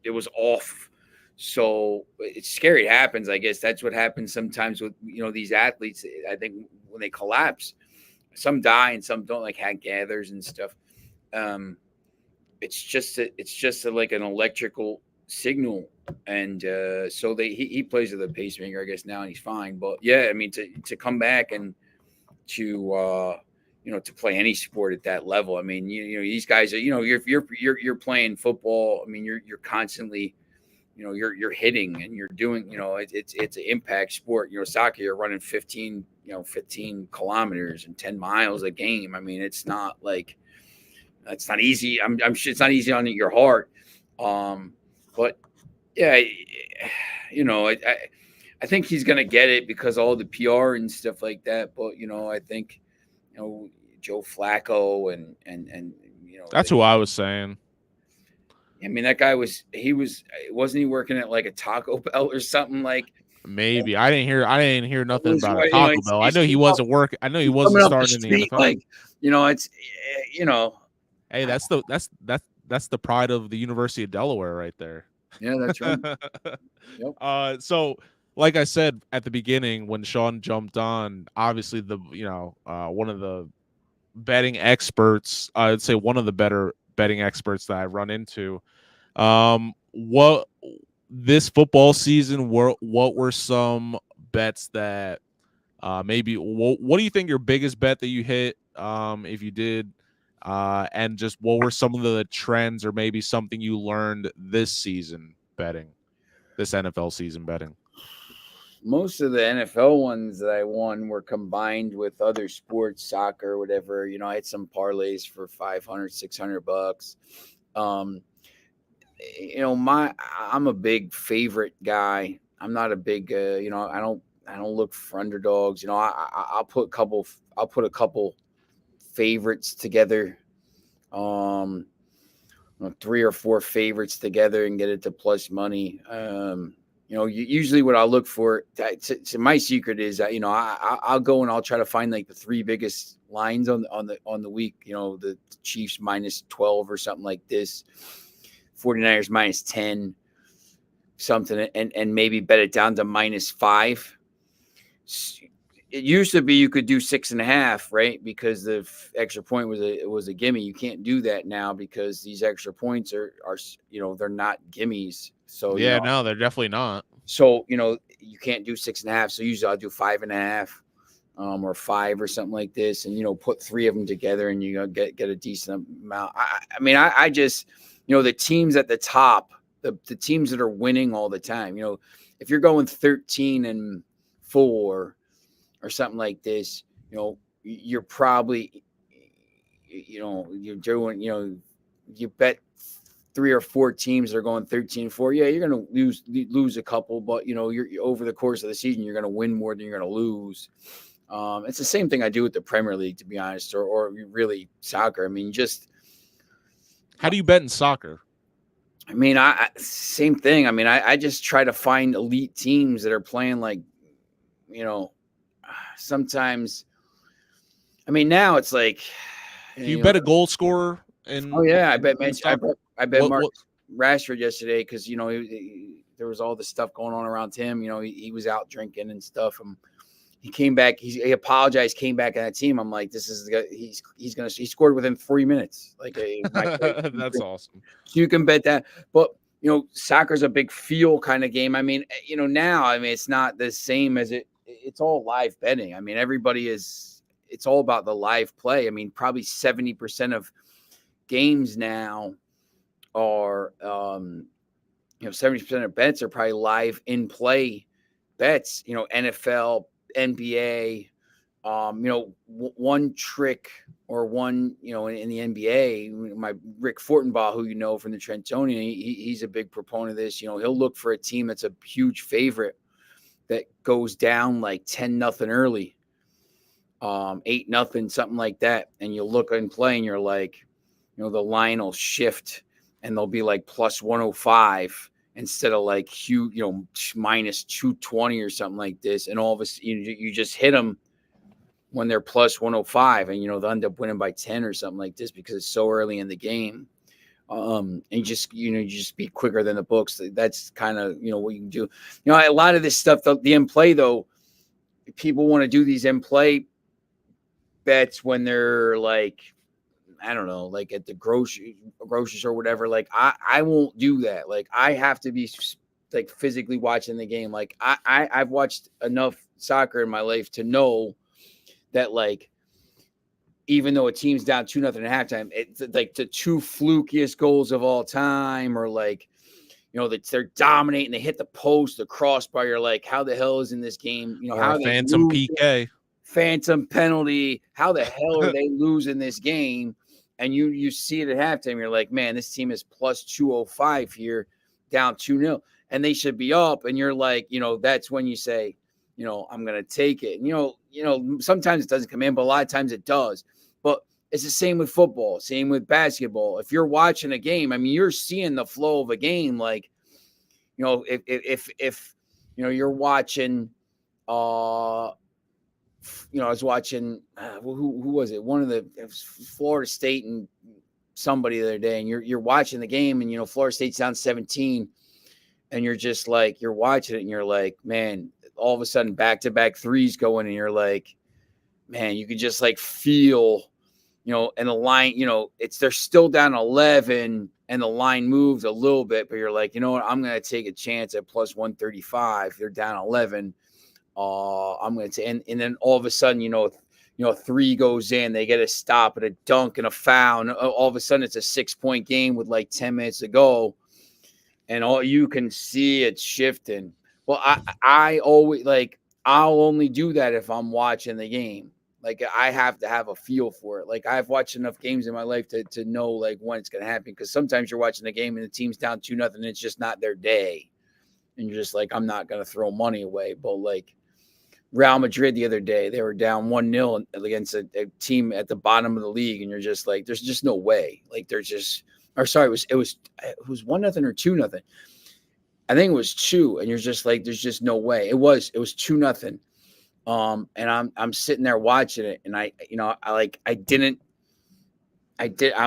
it was off. So it's scary. It happens. I guess that's what happens sometimes with these athletes. I think when they collapse, some die and some don't, like Hank Gathers and stuff. It's just like an electrical signal, and so he plays with a pacemaker, I guess, now, and he's fine. But yeah, I mean to come back and to play any sport at that level. I mean, these guys are, you're playing football. I mean, you're constantly, you're hitting and you're doing, it's an impact sport. Soccer, you're running 15 kilometers and 10 miles a game. I mean, it's not easy. I'm sure it's not easy on your heart. But yeah, I think he's going to get it because all the PR and stuff like that. But, I think, Joe Flacco and that's who I was saying. I mean, that guy wasn't he working at like a Taco Bell or something like? Maybe I didn't hear nothing about a Taco Bell. I know he wasn't working. I know he wasn't starting in the NFL. Like, it's Hey, that's the pride of the University of Delaware right there. Yeah, that's right. Yep. So like I said at the beginning when Sean jumped on, obviously one of the betting experts, I'd say one of the better betting experts that I've run into. What this football season what were some bets that maybe what do you think your biggest bet that you hit if you did? And just what were some of the trends or maybe something you learned this season betting, this NFL season betting? Most of the NFL ones that I won were combined with other sports, soccer, whatever. I had some parlays for $500, $600. I'm a big favorite guy. I'm not a big, I don't look for underdogs. I'll put a couple favorites together, 3 or 4 favorites together and get it to plus money. Usually what I'll look for, my secret is that, I'll go and I'll try to find like the 3 biggest lines on the week, the Chiefs minus 12 or something like this, 49ers minus 10, something, and maybe bet it down to minus 5. It used to be you could do 6.5, right? Because the extra point was a gimme. You can't do that now because these extra points are they're not gimmies. So yeah, no, they're definitely not. So you can't do 6.5. So usually I'll do 5.5, or 5 or something like this, and put 3 of them together, and you get a decent amount. I mean, I just the teams at the top, the teams that are winning all the time, if you're going 13-4 or something like this, you're probably, you're doing, you bet 3 or 4 teams that are going 13-4. Yeah, you're going to lose a couple, but you're over the course of the season, you're going to win more than you're going to lose. It's the same thing I do with the Premier League, to be honest, or really soccer. I mean, just how do you bet in soccer? I mean, I same thing. I mean, I just try to find elite teams that are playing like, sometimes. I mean, now it's like. Do you bet a goal scorer? Oh yeah, I bet Mark Rashford yesterday because there was all the stuff going on around him. He was out drinking and stuff. He came back. He apologized. Came back on that team. I'm like, this is the guy. He scored within 3 minutes. Like that's awesome. So you can bet that. But soccer's a big feel kind of game. I mean, now it's not the same as it's all live betting. I mean, it's all about the live play. I mean, probably 70% of games now are 70% of bets are probably live in play bets. NFL, NBA, one trick or one, in the NBA, my Rick Fortenbaugh, who from the Trentonian, he's a big proponent of this. He'll look for a team that's a huge favorite that goes down like 10-0 early, 8-0, something like that. And you look and play and you're like, the line will shift and they'll be like plus 105 instead of like minus 220 or something like this. And all of a sudden you just hit them when they're plus 105 and, they'll end up winning by 10 or something like this because it's so early in the game. And you just be quicker than the books. That's kind of, what you can do. A lot of this stuff, the in play though, people want to do these in play bets when they're like, I don't know, like at the groceries or whatever. Like I won't do that. Like I have to be like physically watching the game. Like I've watched enough soccer in my life to know that like, even though a team's down 2-0 at halftime, it's like the 2 flukiest goals of all time, or like, that they're dominating, they hit the post, the crossbar. You're like, how the hell is in this game? How a phantom PK, phantom penalty. How the hell are they losing this game? And you see it at halftime. You're like, man, this team is plus 205 here, down 2-0, and they should be up. And you're like, that's when you say, I'm going to take it. And, sometimes it doesn't come in, but a lot of times it does. But it's the same with football, same with basketball. If you're watching a game, I mean, you're seeing the flow of a game. Like, if you're watching, I was watching, who was it? It was Florida State and somebody the other day, and you're watching the game, and Florida State's down 17, and you're just like, you're watching it, and you're like, man, all of a sudden back-to-back threes going, and you're like, man, you could just like feel, and the line, they're still down 11, and the line moves a little bit, but you're like, you know what, I'm going to take a chance at plus 135. They're down 11. I'm going to, and then all of a sudden, 3 goes in, they get a stop and a dunk and a foul. And all of a sudden it's a 6-point game with like 10 minutes to go. And all you can see it's shifting. Well, I always like, I'll only do that if I'm watching the game. Like I have to have a feel for it. Like I've watched enough games in my life to know like when it's going to happen. Cause sometimes you're watching the game and the team's down 2-0 and it's just not their day. And you're just like, I'm not going to throw money away. But like, Real Madrid the other day, they were down 1-0 against a team at the bottom of the league, and you're just like, there's just no way. Like there's just, or sorry, it was 1-0 or 2-0. I think it was 2, and you're just like, there's just no way. It was 2-0. And I'm sitting there watching it, and I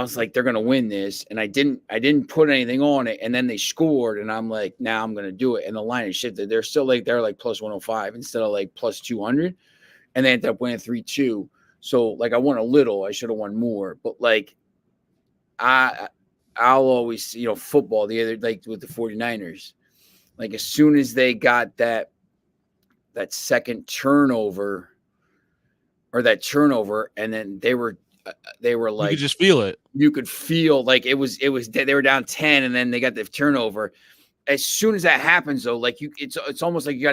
was like, they're gonna win this, and I didn't put anything on it, and then they scored, and I'm like, now I'm gonna do it, and the line is shifted. They're still like plus 105 instead of like plus 200, and they ended up winning 3-2. So like I won a little, I should have won more, but like I'll always football the other, like with the 49ers, like as soon as they got that second turnover, and then they were like, you could just feel it. you could feel like it was they were down 10 and then they got the turnover. As soon as that happens, though, like it's almost like you got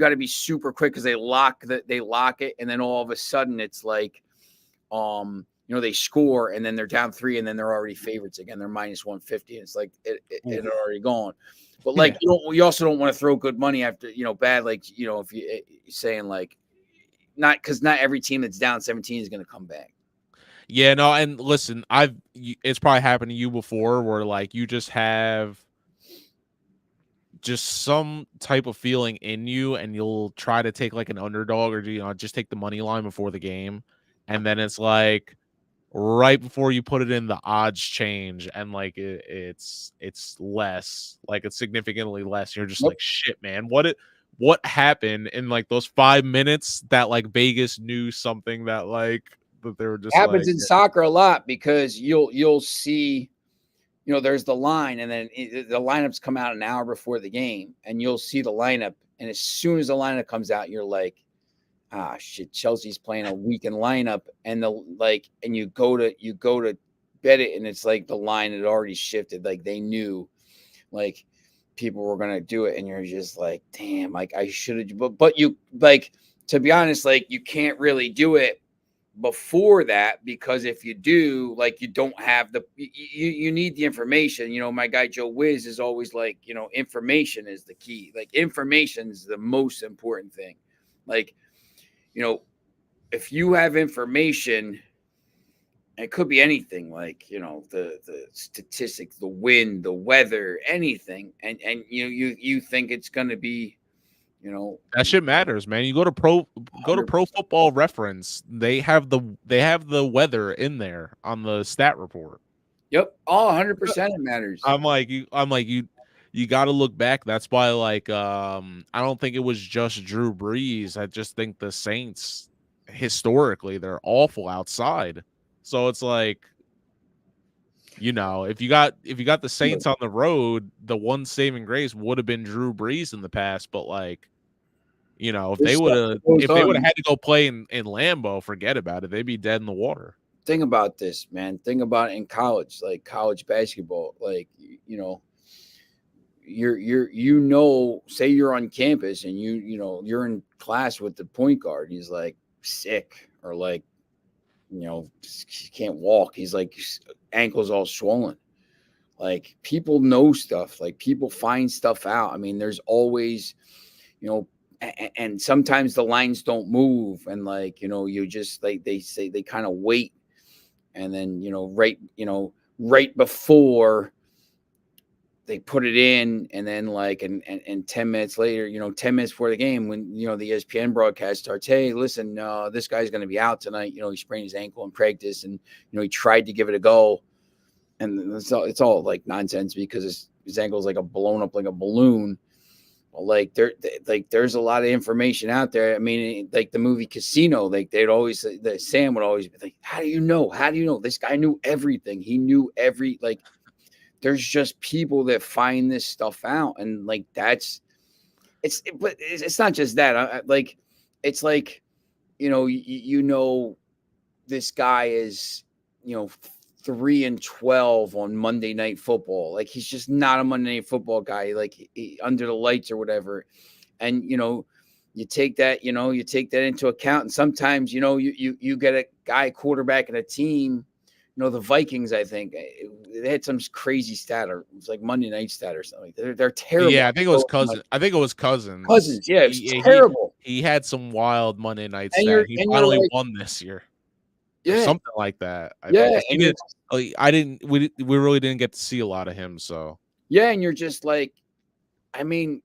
to be super quick because they lock it, and then all of a sudden it's like, they score and then they're down 3 and then they're already favorites again. They're minus 150. And it's like it had already gone. But like you also don't want to throw good money after bad. Like if you're saying like not every team that's down 17 is going to come back. Yeah, no, and listen, it's probably happened to you before where like you just have just some type of feeling in you and you'll try to take like an underdog or just take the money line before the game, and then it's like right before you put it in, the odds change and like it's less, like it's significantly less. You're just like, shit, man, what happened in like those 5 minutes that like Vegas knew something that like that they were just happens in soccer a lot because you'll see, there's the line and then the lineups come out an hour before the game and you'll see the lineup. And as soon as the lineup comes out, you're like, ah, shit, Chelsea's playing a weekend lineup. And and you go to bet it. And it's like the line had already shifted. Like they knew like people were going to do it. And you're just like, damn, like I should have, but you like, to be honest, like you can't really do it before that, because if you do, like, you don't have you need the information. My guy Joe Wiz is always like, information is the key. Like information is the most important thing. Like, if you have information, it could be anything, like, the statistics, the wind, the weather, anything. And you think it's going to be, that shit matters, man. You go to Pro Football Reference. They have the weather in there on the stat report. Yep. 100% it matters. I'm like you got to look back. That's why like I don't think it was just Drew Brees. I just think the Saints historically they're awful outside. So it's like, if you got the Saints on the road, the one saving grace would have been Drew Brees in the past. But like, if they would have had to go play in Lambeau, forget about it. They'd be dead in the water. Think about this, man. Think about it in college, like college basketball. Like, say you're on campus and you're in class with the point guard. He's like sick or like, can't walk. He's like ankles all swollen. Like people know stuff. Like people find stuff out. I mean, there's always, and sometimes the lines don't move, and like you just like they say they kind of wait, and then right before they put it in, and then like and 10 minutes later, 10 minutes before the game, when the ESPN broadcast starts, hey, listen, this guy's going to be out tonight. He sprained his ankle in practice, and he tried to give it a go, and it's all like nonsense because his ankle's like blown up like a balloon. Like there's a lot of information out there. I mean, like the movie Casino, like Sam would always be like, how do you know? This guy knew everything. He knew there's just people that find this stuff out. And like, but it's not just that. It's like, this guy is, 3-12 on Monday Night Football. Like he's just not a Monday Night Football guy, like under the lights or whatever. And, you take that into account. And sometimes, you get a guy quarterback in a team, the Vikings, I think they had some crazy stat, or it was like Monday Night stat or something. They're terrible. Yeah, I think it was Cousins. Cousins, yeah, it's terrible. He had some wild Monday Night stat. He finally won this year. Yeah, something like that. We really didn't get to see a lot of him. So yeah, and you're just like, I mean,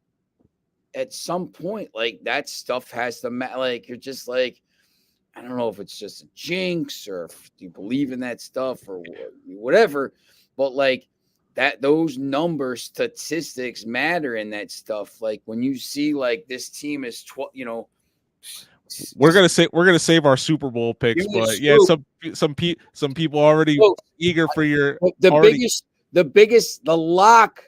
at some point, like that stuff has to like you're just like, I don't know if it's just a jinx or if you believe in that stuff or whatever, but like those numbers, statistics matter in that stuff. Like when you see like this team is 12, we're gonna save our Super Bowl picks, but yeah, some people already eager for your the biggest lock,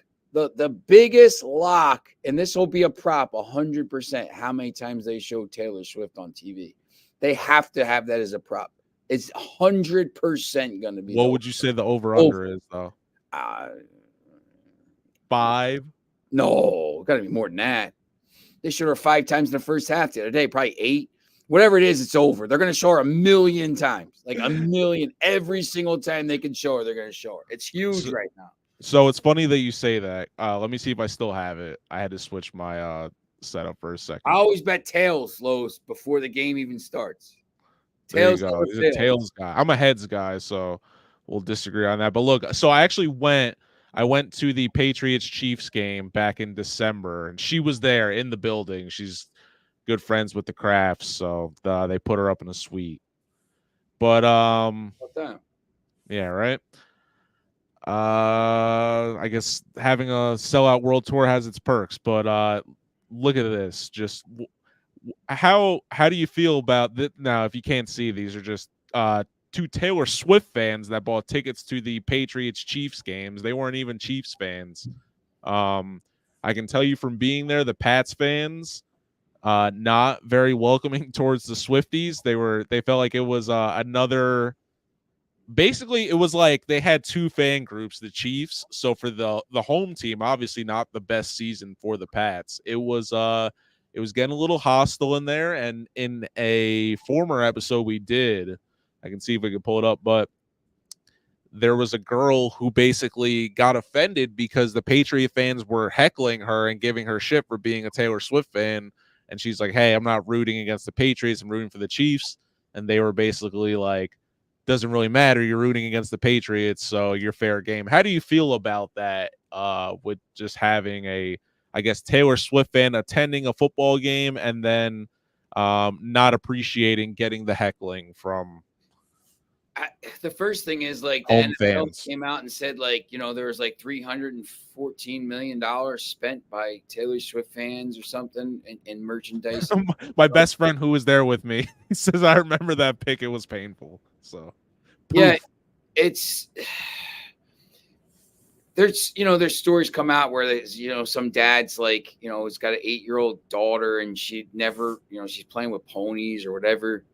and this will be a prop 100%. How many times they show Taylor Swift on TV? They have to have that as a prop. It's 100% going to be. What would you say the over Over. under is though? 5? No, got to be more than that. They showed her 5 times in the first half the other day, probably 8. Whatever it is, it's over. They're going to show her 1,000,000 times, like 1,000,000 every single time they can show her. They're going to show her. It's huge right now. So it's funny that you say that. Let me see if I still have it. I had to switch my setup for a second. I always bet tails, Los, before the game even starts. There you go. He's a tails guy. I'm a heads guy, so we'll disagree on that. But look, so I actually went to the Patriots-Chiefs game back in December, and she was there in the building. She's good friends with the Crafts, so they put her up in a suite. But What's that? Yeah, right. I guess having a sellout world tour has its perks, but look at this. Just how do you feel about that? Now, if you can't see, these are just 2 Taylor Swift fans that bought tickets to the Patriots Chiefs games. They weren't even Chiefs fans. I can tell you from being there, the Pats fans not very welcoming towards the Swifties. They felt like it was another. Basically, it was like they had 2 fan groups, the Chiefs. So for the home team, obviously not the best season for the Pats. It was getting a little hostile in there. And in a former episode we did, I can see if we can pull it up, but there was a girl who basically got offended because the Patriot fans were heckling her and giving her shit for being a Taylor Swift fan. And she's like, hey, I'm not rooting against the Patriots. I'm rooting for the Chiefs. And they were basically like, doesn't really matter. You're rooting against the Patriots, so you're fair game. How do you feel about that with just having a, I guess, Taylor Swift fan attending a football game and then not appreciating getting the heckling from the first thing is like the home NFL fans came out and said like, there was like $314 million spent by Taylor Swift fans or something in merchandise. My best friend who was there with me, he says, I remember that pick. It was painful. So yeah, it's there's stories come out where there's some dad's like has got an 8-year-old daughter and she never she's playing with ponies or whatever,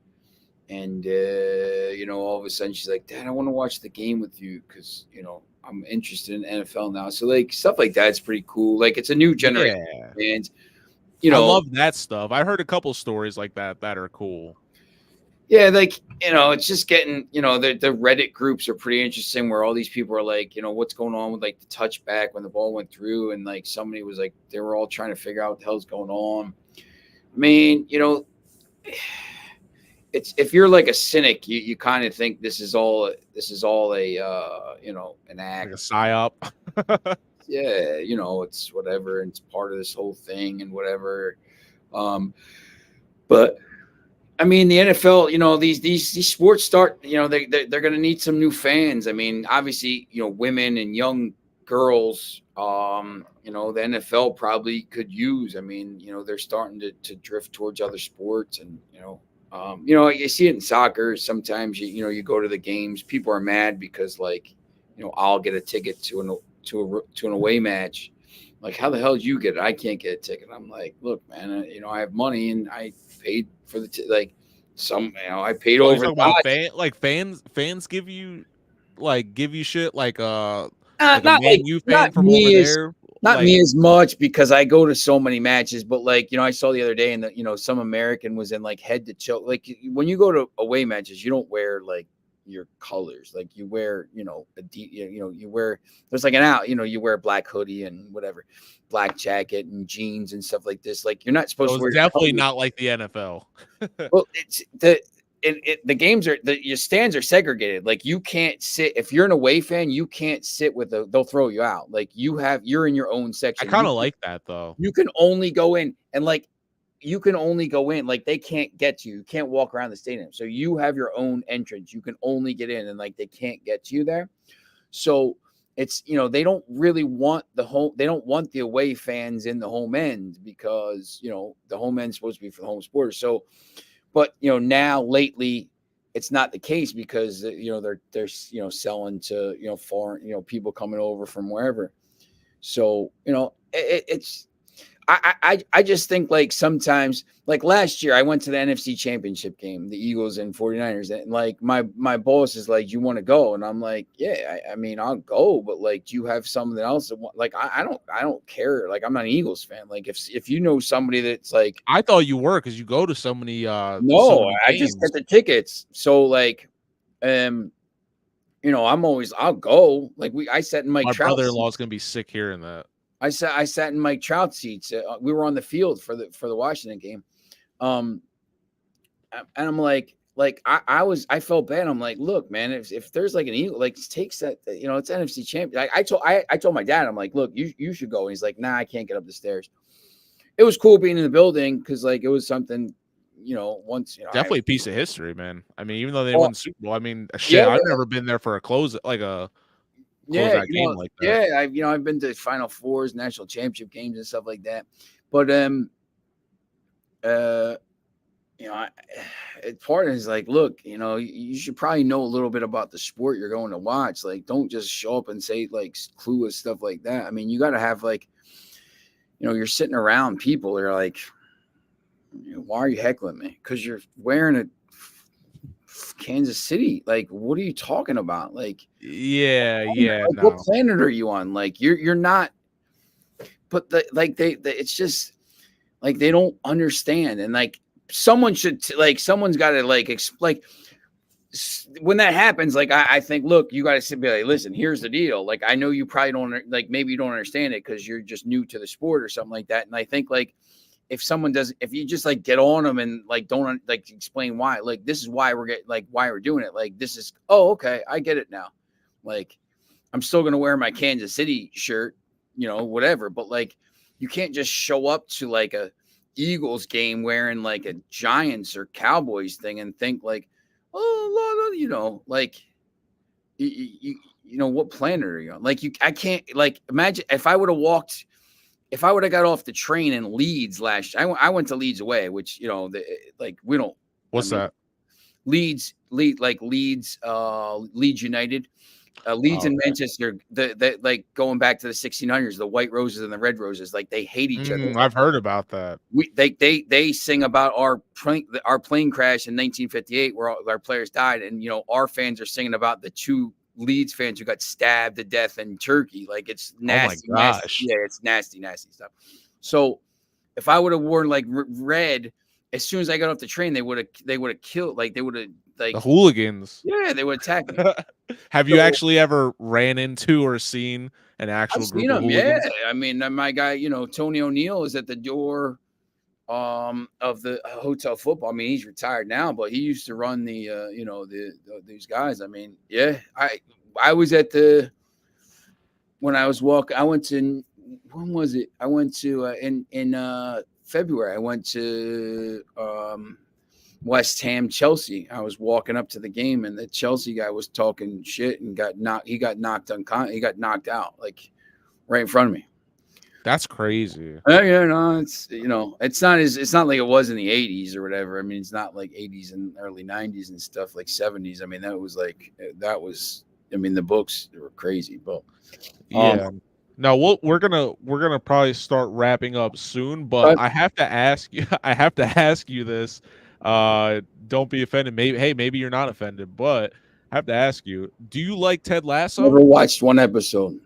and all of a sudden she's like, Dad, I want to watch the game with you because I'm interested in NFL now. So like stuff like that's pretty cool. Like it's a new generation of fans. I love that stuff. I heard a couple stories like that are cool. Yeah, like, it's just getting, the Reddit groups are pretty interesting where all these people are like, what's going on with like the touchback when the ball went through, and like somebody was like, they were all trying to figure out what the hell's going on. I mean, it's if you're like a cynic, you kind of think this is all a an act, like a psyop. Yeah, it's whatever, and it's part of this whole thing and whatever. But I mean, the NFL, these sports start, they're going to need some new fans. I mean, obviously, women and young girls, the NFL probably could use. I mean, they're starting to drift towards other sports, and you see it in soccer. Sometimes you go to the games, people are mad because like, I'll get a ticket to an away match. Like, how the hell did you get it? I can't get a ticket. I'm like, look, man, I have money and I paid for the I paid over. About fans give you shit like not a Man U fan not from me over as, there. Not like, me as much because I go to so many matches, but like, I saw the other day and some American was in like head to toe. Like when you go to away matches, you don't wear like your colors. Like you wear, you wear, there's like an out, you wear a black hoodie and whatever, black jacket and jeans and stuff like this. Like you're not supposed to wear. Definitely not like the NFL. Well, it's the games are your stands are segregated. Like you can't sit if you're an away fan. You can't sit with they'll throw you out. Like you're in your own section. I kind of like that though. You can only go in and like you can only go in. Like they can't get to you. You can't walk around the stadium. So you have your own entrance. You can only get in, and like they can't get to you there. So it's they don't really want they don't want the away fans in the home end because the home end's supposed to be for the home supporters. So. But now lately, it's not the case because they're selling to foreign people coming over from wherever. So it's I just think like sometimes, like last year, I went to the NFC Championship game, the Eagles and 49ers, and like my boss is like, "You want to go?" And I'm like, "Yeah, I mean, I'll go, but like, do you have something else?" Like, I don't care. Like, I'm not an Eagles fan. Like, if you know somebody that's like, I thought you were because you go to so no, many I just games. get the tickets. So like, I'll go. Like I sat in Mike My Trout brother-in-law is seats. gonna be sick hearing that. I sat in Mike Trout seats. We were on the field for the Washington game. Um, and I'm like I felt bad. I'm like, look, man, if there's like an Eagle, like takes that, it's NFC champion. I told my dad, I'm like, look, you should go. And he's like, nah, I can't get up the stairs. It was cool being in the building because like it was something, once Definitely a piece of history, man. I mean, even though they well, won the Super Bowl, I mean, shit, yeah, I've never been there for a yeah, closeout game like that. yeah. I've been to Final Fours, national championship games, and stuff like that. But uh, part of it is like, look, you should probably know a little bit about the sport you're going to watch. Like, don't just show up and say like clueless stuff like that. I mean, you got to have like, you're sitting around people that are like, why are you heckling me? Because you're wearing a Kansas City. Like, what are you talking about? Like, Yeah, like, what no. planet are you on? Like, you're not. But it's just like they don't understand, and like someone should someone's got to when that happens, like I think, look, you got to be like, listen, here's the deal. Like, I know you probably don't like, maybe you don't understand it because you're just new to the sport or something like that. And I think like if you just like get on them and like don't like explain why, like this is why why we're doing it. Like this is, oh, okay, I get it now. Like I'm still gonna wear my Kansas City shirt, whatever. But like you can't just show up to like a Eagles game wearing like a Giants or Cowboys thing and think like, oh, like what planet are you on? Like I can't like imagine if I would have got off the train in Leeds last year. I went to Leeds away, which we don't. What's that? Leeds United. Leeds and Manchester, the like going back to the 1600s, the white roses and the red roses, like they hate each other. I've heard about that. They sing about our plane crash in 1958 where our players died, and our fans are singing about the two Leeds fans who got stabbed to death in Turkey. Like it's nasty, Oh my gosh. nasty. Yeah, it's nasty stuff. So if I would have worn like red, as soon as I got off the train, they would have killed. Like they would have like The hooligans. Yeah, they would attack me. Have you actually ever ran into or seen an actual group of hooligans? Yeah. I mean, my guy, Tony O'Neill is at the door of the hotel football. I mean, he's retired now, but he used to run these guys. I mean, yeah, I was at when I was walking, I went to, when was it? I went to in February. I went to West Ham, Chelsea. I was walking up to the game, and the Chelsea guy was talking shit and he got knocked out like right in front of me. That's crazy. Yeah, no, it's it's not like it was in the 80s or whatever. I mean, it's not like 80s and early 90s and stuff, like 70s. I mean, the books were crazy, but yeah. No, we're gonna probably start wrapping up soon, but I have to ask you this. Don't be offended. Maybe you're not offended, but I have to ask you, do you like Ted Lasso? Never watched one episode.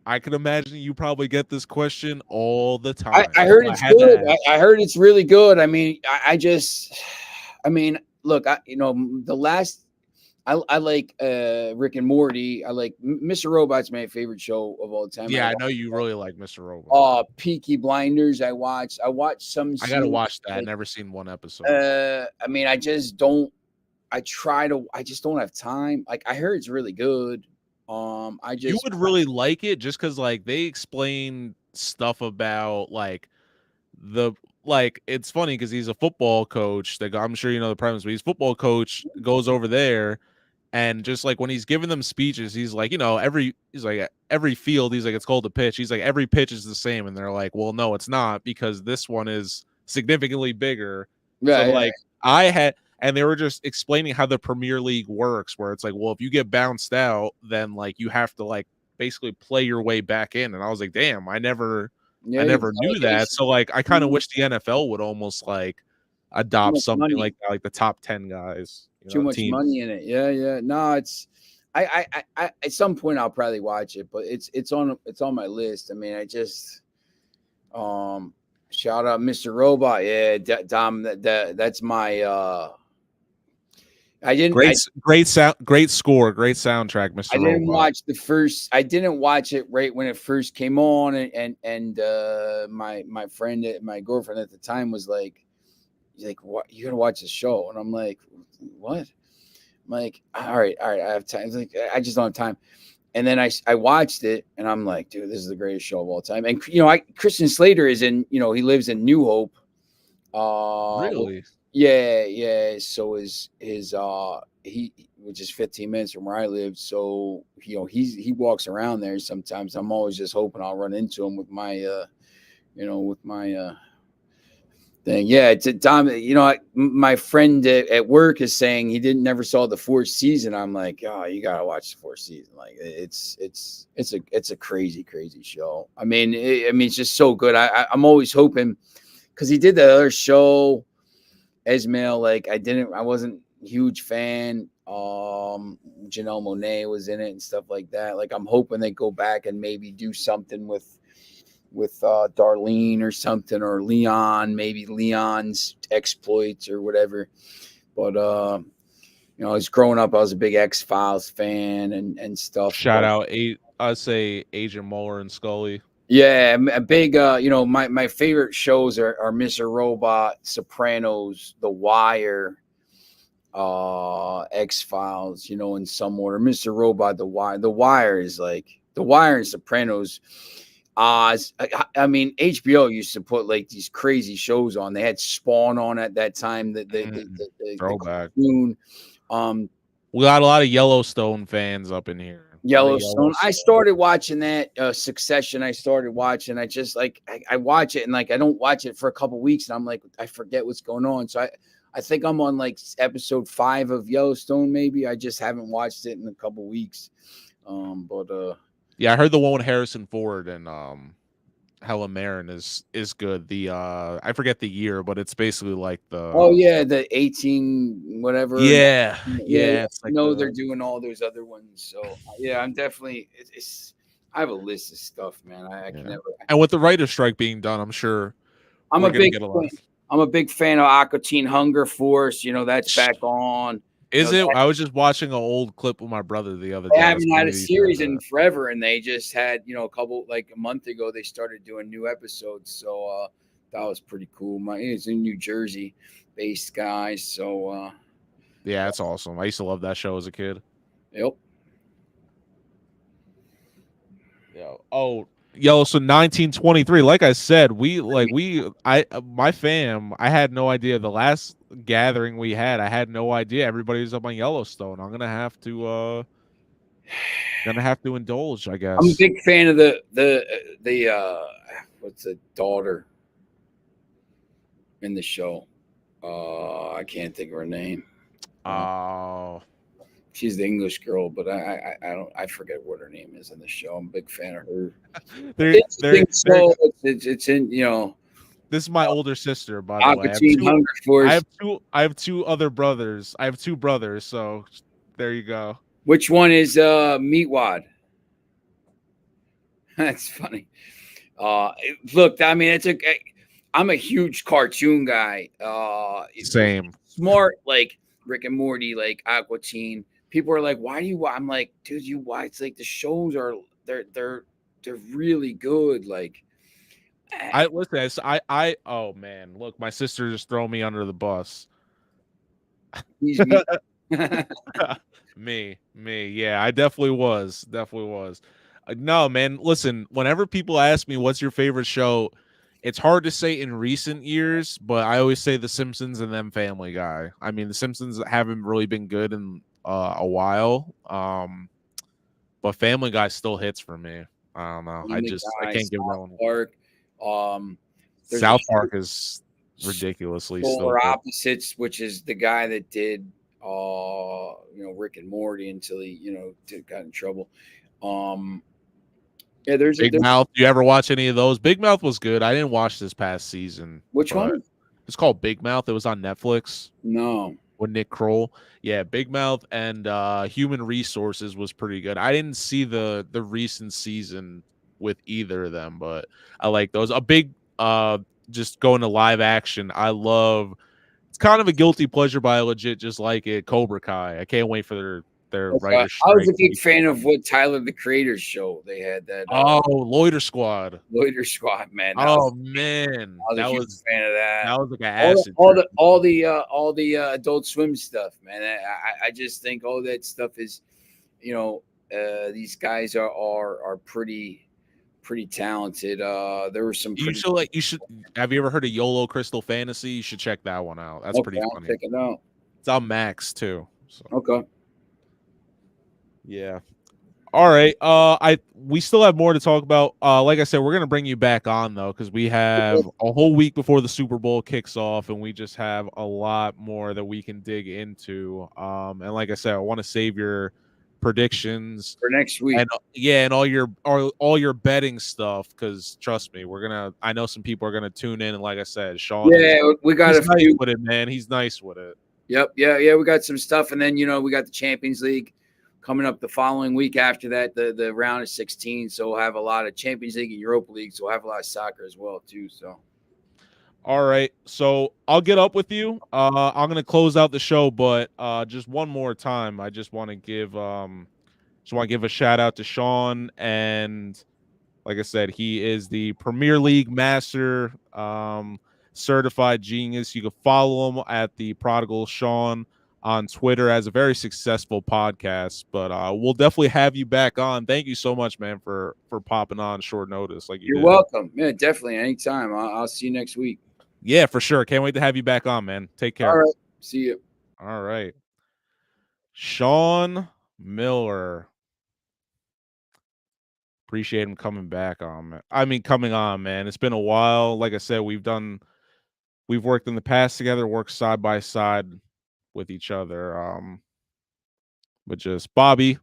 I can imagine you probably get this question all the time. I heard it's good. I heard it's really good. I mean, look, the last, I like Rick and Morty. I like Mr. Robot's my favorite show of all time. Yeah, I know you really like Mr. Robot. Peaky Blinders. I watched some. I gotta watch that. I've never seen one episode. I mean, I just don't have time. Like, I heard it's really good. You would really like it just because like they explain stuff about it's funny because he's a football coach. I'm sure you know the premise, but he's a football coach, goes over there, and just like when he's giving them speeches, he's like, every field, he's like, it's called a pitch. He's like, every pitch is the same, and they're like, well, no, it's not, because this one is significantly bigger. Right, so like and they were just explaining how the Premier League works, where it's like, well, if you get bounced out, then like you have to like basically play your way back in. And I was like, damn, I never Yeah, I he never was knew like, that. So like I kind of Mhm. wish the NFL would almost like Too adopt much something money. like that, like the top 10 guys, Too much teams. money in it. Yeah, yeah. No, it's I at some point I'll probably watch it, but it's on my list. I mean, I just shout out Mr. Robot. Yeah, Dom, that's my I didn't I Great sound, great score, great soundtrack, I Mr. didn't Robot. watch the first. I didn't watch it right when it first came on, and my friend, my girlfriend at the time was like, "He's like, what? You gotta watch the show?" And I'm like, "What?" I'm like, all right, I have time. It's like, I just don't have time. And then I watched it, and I'm like, dude, this is the greatest show of all time. And Christian Slater is in. He lives in New Hope. Really? Yeah, yeah. So his he which is 15 minutes from where I live. So he walks around there sometimes. I'm always just hoping I'll run into him with my thing. Yeah, it's a Dom. My friend at work is saying he never saw the fourth season. I'm like, oh, you gotta watch the fourth season. Like it's a crazy show. I mean, it's just so good. I'm always hoping because he did the other show, Esmail. Like I wasn't a huge fan. Janelle Monáe was in it and stuff like that. Like I'm hoping they go back and maybe do something with Darlene or something, or Leon, maybe Leon's exploits or whatever. But I was growing up, I was a big X-Files fan and stuff. Shout But out I say Agent Mueller and Scully. yeah, a big my favorite shows are Mr. Robot, Sopranos, The Wire, X-Files, in some order. Mr. Robot, The Wire. The Wire is like The Wire and Sopranos. I mean, HBO used to put like these crazy shows on. They had Spawn on at that time. The Throwback. cartoon. We got a lot of Yellowstone fans up in here. Yellowstone. I started watching that. Succession. I started watching. I just like I watch it and like I don't watch it for a couple weeks and I'm like I forget what's going on. So I think I'm on like episode 5 of Yellowstone. Maybe I just haven't watched it in a couple weeks. Yeah, I heard the one with Harrison Ford and Helen Mirren is good. The I forget the year, but it's basically like the 18 whatever. Yeah. It's like they're doing all those other ones. So yeah, I'm definitely I have a list of stuff, man. I can never. And with the writer's strike being done, I'm sure I'm we're a gonna big get a lot. I'm a big fan of Aqua Teen Hunger Force. That's back on. Is it? I was just watching an old clip with my brother the other day. They haven't had a series in forever, and they just had, a couple, like a month ago, they started doing new episodes. So that was pretty cool. It's in New Jersey based guys. So yeah, that's awesome. I used to love that show as a kid. Yep. Yeah. Oh, so 1923. Like I said, my fam, I had no idea. The last gathering we had, I had no idea everybody was up on Yellowstone. I'm gonna have to indulge, I guess. I'm a big fan of the what's the daughter in the show? I can't think of her name. Oh. She's the English girl, but I forget what her name is in the show. I'm a big fan of her. It's in This is my older sister, by the way. I have two other brothers. I have 2 brothers, so there you go. Which one is Meatwad? That's funny. Look, I mean, I'm a huge cartoon guy. Same. Smart, like Rick and Morty, like Aqua Teen. People are like, "Why do you?" I'm like, "Dude, you why?" It's like the shows are they're really good. Like, oh man, look, my sister just throw me under the bus. me, yeah, I definitely was. No, man, listen, whenever people ask me what's your favorite show, it's hard to say in recent years, but I always say The Simpsons and then Family Guy. I mean, The Simpsons haven't really been good in a while, but Family Guy still hits for me. I don't know. I can't give that one. South Park is ridiculously Polar Opposites, which is the guy that did Rick and Morty until he got in trouble. Yeah, there's Big Mouth. Do you ever watch any of those? Big Mouth was good. I didn't watch this past season. Which one? It's called Big Mouth. It was on Netflix. No. With Nick Kroll. Yeah, Big Mouth and Human Resources was pretty good. I didn't see the recent season with either of them, but I like those. A big just going to live action. I love it's kind of a guilty pleasure, but I legit just like it. Cobra Kai. I can't wait for their writer's I was a strike. big fan of what Tyler the Creator's show. They had that Loiter Squad. Loiter Squad, man. Man. I was a huge fan of that. That was like an acid. All the Adult Swim stuff, man. I just think all that stuff is, these guys are pretty talented. There were some. You should. Have you ever heard of YOLO Crystal Fantasy? You should check that one out. That's pretty funny. Check it out. It's on Max too. So. Okay. Yeah. All right. We still have more to talk about. Like I said, we're gonna bring you back on though, because we have a whole week before the Super Bowl kicks off, and we just have a lot more that we can dig into. And like I said, I want to save your predictions for next week. And all your betting stuff, because trust me, I know some people are gonna tune in, and like I said, Sean. Yeah, we got nice with it, man. He's nice with it. Yep. Yeah. We got some stuff, and then we got the Champions League coming up the following week after that, the round of 16. So we'll have a lot of Champions League and Europa League. So we'll have a lot of soccer as well too. So. All right. So I'll get up with you. I'm going to close out the show, but just one more time, I just want to give a shout out to Sean. And like I said, he is the Premier League master, certified genius. You can follow him at the Prodigal Sean on Twitter, as a very successful podcast, but we'll definitely have you back on. Thank you so much, man, for popping on short notice. You're welcome. Yeah, definitely. Anytime. I'll see you next week. Yeah, for sure. Can't wait to have you back on, man. Take care. All right. See you. All right. Sean Miller. Appreciate him coming back on. Coming on, man. It's been a while. Like I said, we've worked in the past together, worked side by side with each other. But just Bobby,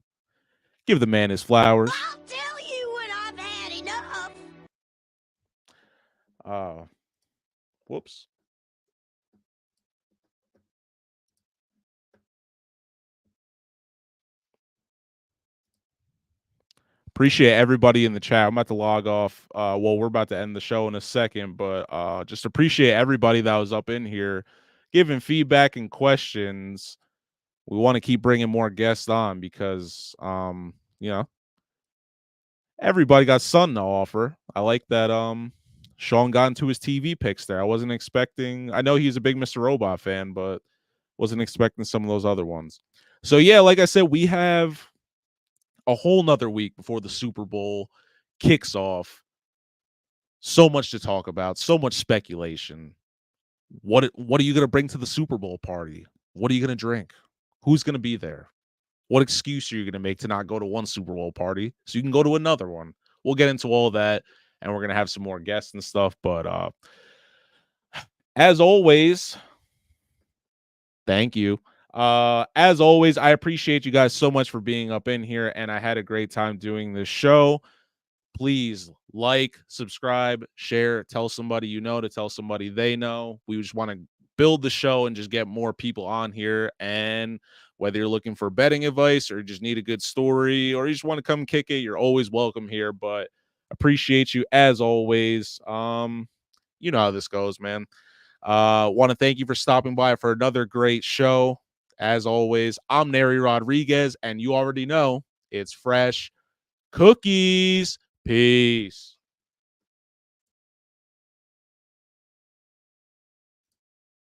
give the man his flowers. I'll tell you when I've had enough. Whoops. Appreciate everybody in the chat. I'm about to log off. We're about to end the show in a second, but just appreciate everybody that was up in here giving feedback and questions. We want to keep bringing more guests on because, everybody got something to offer. I like that Sean got into his TV picks there. I wasn't expecting. I know he's a big Mr. Robot fan, but wasn't expecting some of those other ones. So, yeah, like I said, we have a whole nother week before the Super Bowl kicks off. So much to talk about, so much speculation. What are you going to bring to the Super Bowl party? What are you going to drink? Who's going to be there? What excuse are you going to make to not go to one Super Bowl party so you can go to another one? We'll get into all that, and we're going to have some more guests and stuff. But as always, thank you. As always, I appreciate you guys so much for being up in here, and I had a great time doing this show. Please like, subscribe, share, tell somebody you know to tell somebody they know. We just want to build the show and just get more people on here. And whether you're looking for betting advice or just need a good story or you just want to come kick it, you're always welcome here. But appreciate you as always. You know how this goes, man. Want to thank you for stopping by for another great show. As always, I'm Nery Rodriguez, and you already know it's Fresh Cookies. Peace.